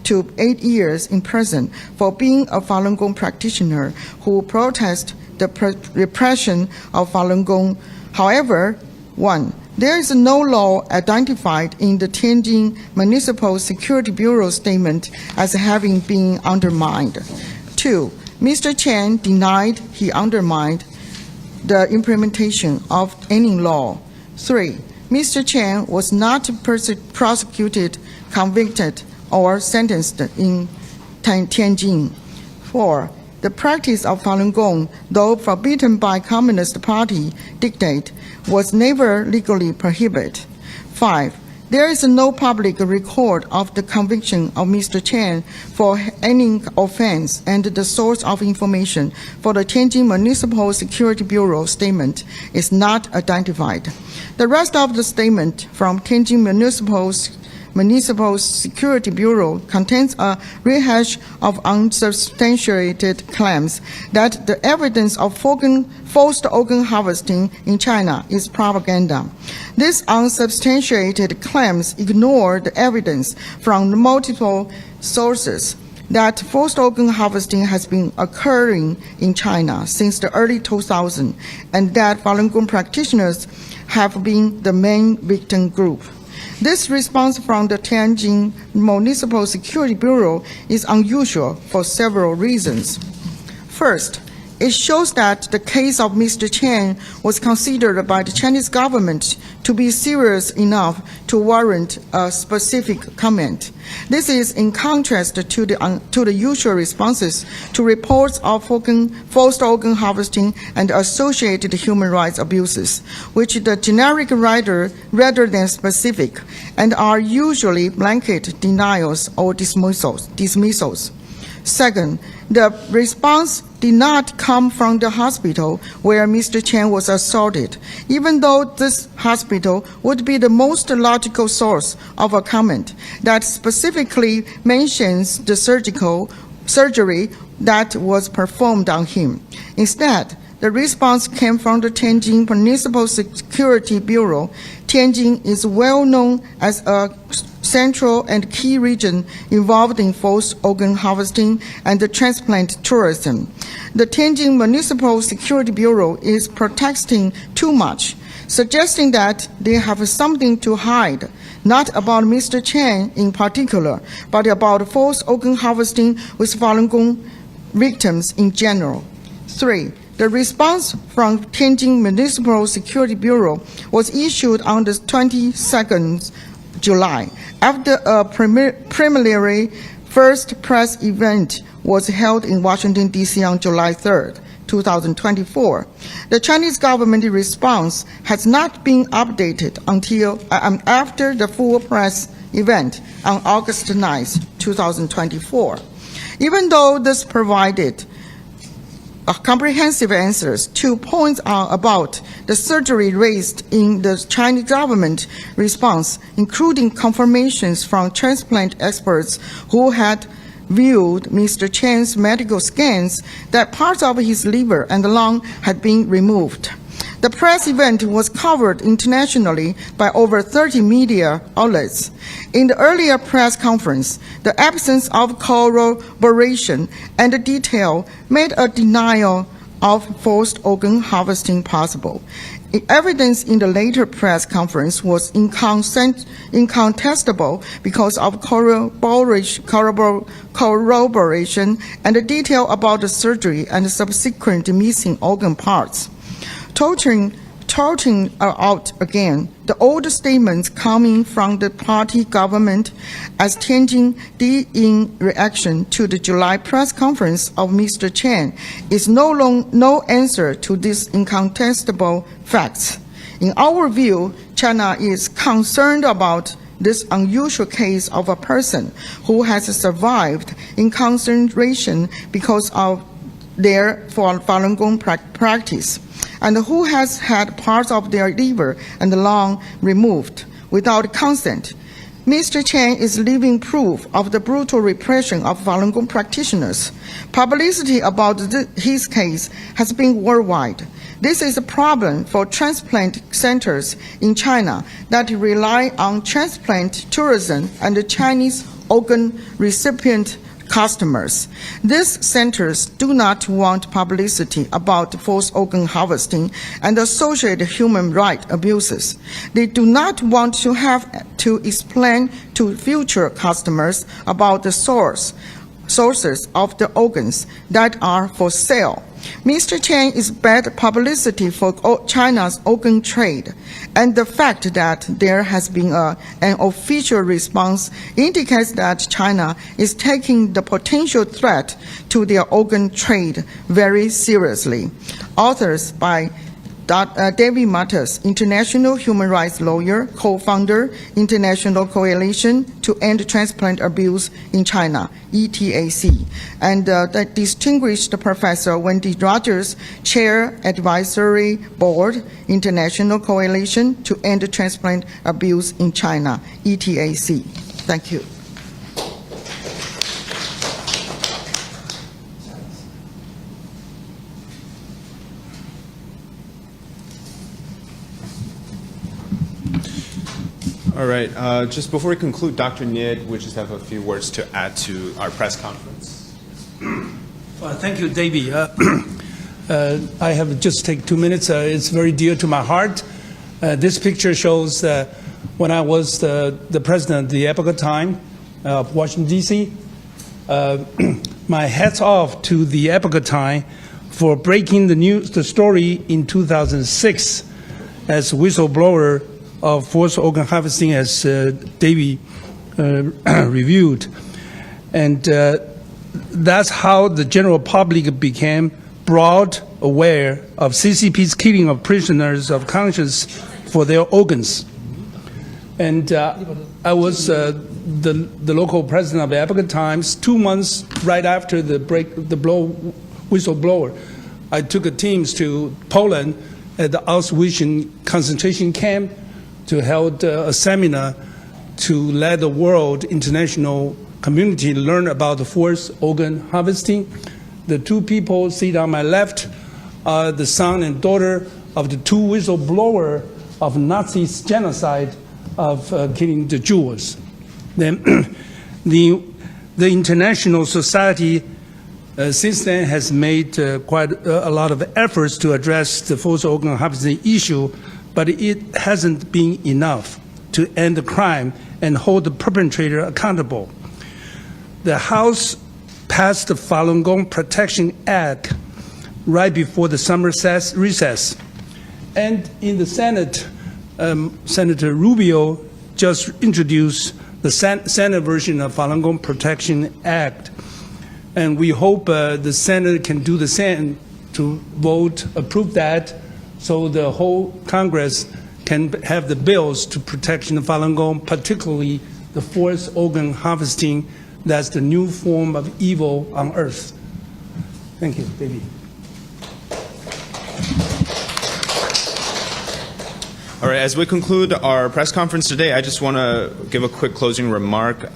to 8 years in prison for being a Falun Gong practitioner who protested the repression of Falun Gong. However, 1. There is no law identified in the Tianjin Municipal Security Bureau statement as having been undermined. 2. Mr. Chen denied he undermined the implementation of any law. 3. Mr. Chen was not prosecuted, convicted, or sentenced in Tianjin. 4. The practice of Falun Gong, though forbidden by Communist Party dictate, was never legally prohibited. 5. There is no public record of the conviction of Mr. Chen for any offense, and the source of information for the Tianjin Municipal Security Bureau statement is not identified. The rest of the statement from Tianjin Municipal Security Bureau contains a rehash of unsubstantiated claims that the evidence of forced organ harvesting in China is propaganda. These unsubstantiated claims ignore the evidence from multiple sources that forced organ harvesting has been occurring in China since the early 2000s, and that Falun Gong practitioners have been the main victim group. This response from the Tianjin Municipal Security Bureau is unusual for several reasons. First, it shows that the case of Mr. Chen was considered by the Chinese government to be serious enough to warrant a specific comment. This is in contrast to the usual responses to reports of forced organ harvesting and associated human rights abuses, which the generic rather than specific, and are usually blanket denials or dismissals. Second, the response did not come from the hospital where Mr. Chen was assaulted, even though this hospital would be the most logical source of a comment that specifically mentions the surgery that was performed on him. Instead, The response came from the Tianjin Municipal Security Bureau. Tianjin is well known as a central and key region involved in forced organ harvesting and transplant tourism. The Tianjin Municipal Security Bureau is protesting too much, suggesting that they have something to hide, not about Mr. Chen in particular, but about forced organ harvesting with Falun Gong victims in general. 3. The response from Tianjin Municipal Security Bureau was issued on the 22nd July, after a preliminary first press event was held in Washington, D.C. on July 3rd, 2024. The Chinese government response has not been updated until after the full press event on August 9th, 2024. Even though this provided comprehensive answers, 2 points are about the surgery raised in the Chinese government response, including confirmations from transplant experts who had viewed Mr. Chen's medical scans that parts of his liver and lung had been removed. The press event was covered internationally by over 30 media outlets. In the earlier press conference, the absence of corroboration and detail made a denial of forced organ harvesting possible. Evidence in the later press conference was incontestable because of corroboration and detail about the surgery and subsequent missing organ parts. Touting out again the old statements coming from the party government as Tianjin did in reaction to the July press conference of Mr. Chen is no answer to these incontestable facts. In our view, China is concerned about this unusual case of a person who has survived incarceration because of their Falun Gong practice, and who has had parts of their liver and lung removed without consent. Mr. Chen is living proof of the brutal repression of Falun Gong practitioners. Publicity about his case has been worldwide. This is a problem for transplant centers in China that rely on transplant tourism and Chinese organ recipient customers. These centers do not want publicity about forced organ harvesting and associated human rights abuses. They do not want to have to explain to future customers about the sources of the organs that are for sale. Mr. Chen is bad publicity for China's organ trade, and the fact that there has been an official response indicates that China is taking the potential threat to their organ trade very seriously. Authors by David Matas, international human rights lawyer, co-founder, International Coalition to End Transplant Abuse in China, ETAC, and the distinguished Professor Wendy Rogers, Chair, Advisory Board, International Coalition to End Transplant Abuse in China, ETAC. Thank you. All right. Just before we conclude, Dr. Nied, we just have a few words to add to our press conference. Thank you, Davey. I have just take 2 minutes. It's very dear to my heart. This picture shows when I was the president at the epoch time of Washington, D.C. My hats off to the epoch time for breaking the story in 2006 as whistleblower of forced organ harvesting, as Davey reviewed. And that's how the general public became broad aware of CCP's killing of prisoners of conscience for their organs. And I was the local president of the Epoch Times. 2 months right after the whistleblower, I took teams to Poland at the Auschwitz concentration camp to hold a seminar to let the world international community learn about the forced organ harvesting. The 2 people seated on my left are the son and daughter of the two whistleblowers of Nazi genocide of killing the Jews. Then the international society since then has made quite a lot of efforts to address the forced organ harvesting issue, but it hasn't been enough to end the crime and hold the perpetrator accountable. The House passed the Falun Gong Protection Act right before the summer recess. And in the Senate, Senator Rubio just introduced the Senate version of Falun Gong Protection Act. And we hope the Senate can do the same to approve that, so the whole Congress can have the bills to protection of Falun Gong, particularly the forced organ harvesting. That's the new form of evil on earth. Thank you, David. All right, as we conclude our press conference today, I just want to give a quick closing remark.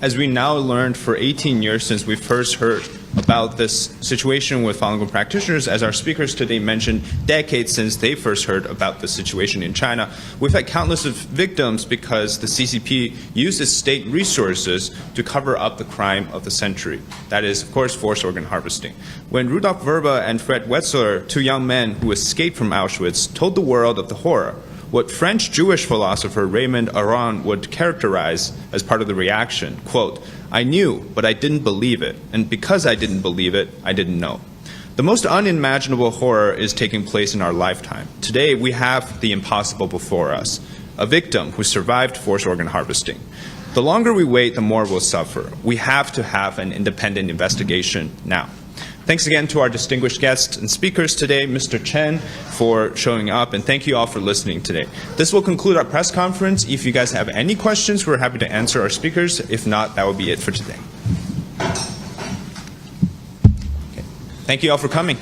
As we now learned for 18 years since we first heard about this situation with Falun Gong practitioners, as our speakers today mentioned, decades since they first heard about the situation in China, we've had countless of victims because the CCP uses state resources to cover up the crime of the century. That is, of course, forced organ harvesting. When Rudolf Verba and Fred Wetzler, two young men who escaped from Auschwitz, told the world of the horror, what French Jewish philosopher Raymond Aron would characterize as part of the reaction, quote, "I knew, but I didn't believe it, and because I didn't believe it, I didn't know." The most unimaginable horror is taking place in our lifetime. Today, we have the impossible before us, a victim who survived forced organ harvesting. The longer we wait, the more we'll suffer. We have to have an independent investigation now. Thanks again to our distinguished guests and speakers today, Mr. Chen, for showing up, and thank you all for listening today. This will conclude our press conference. If you guys have any questions, we're happy to answer our speakers. If not, that will be it for today. Okay. Thank you all for coming.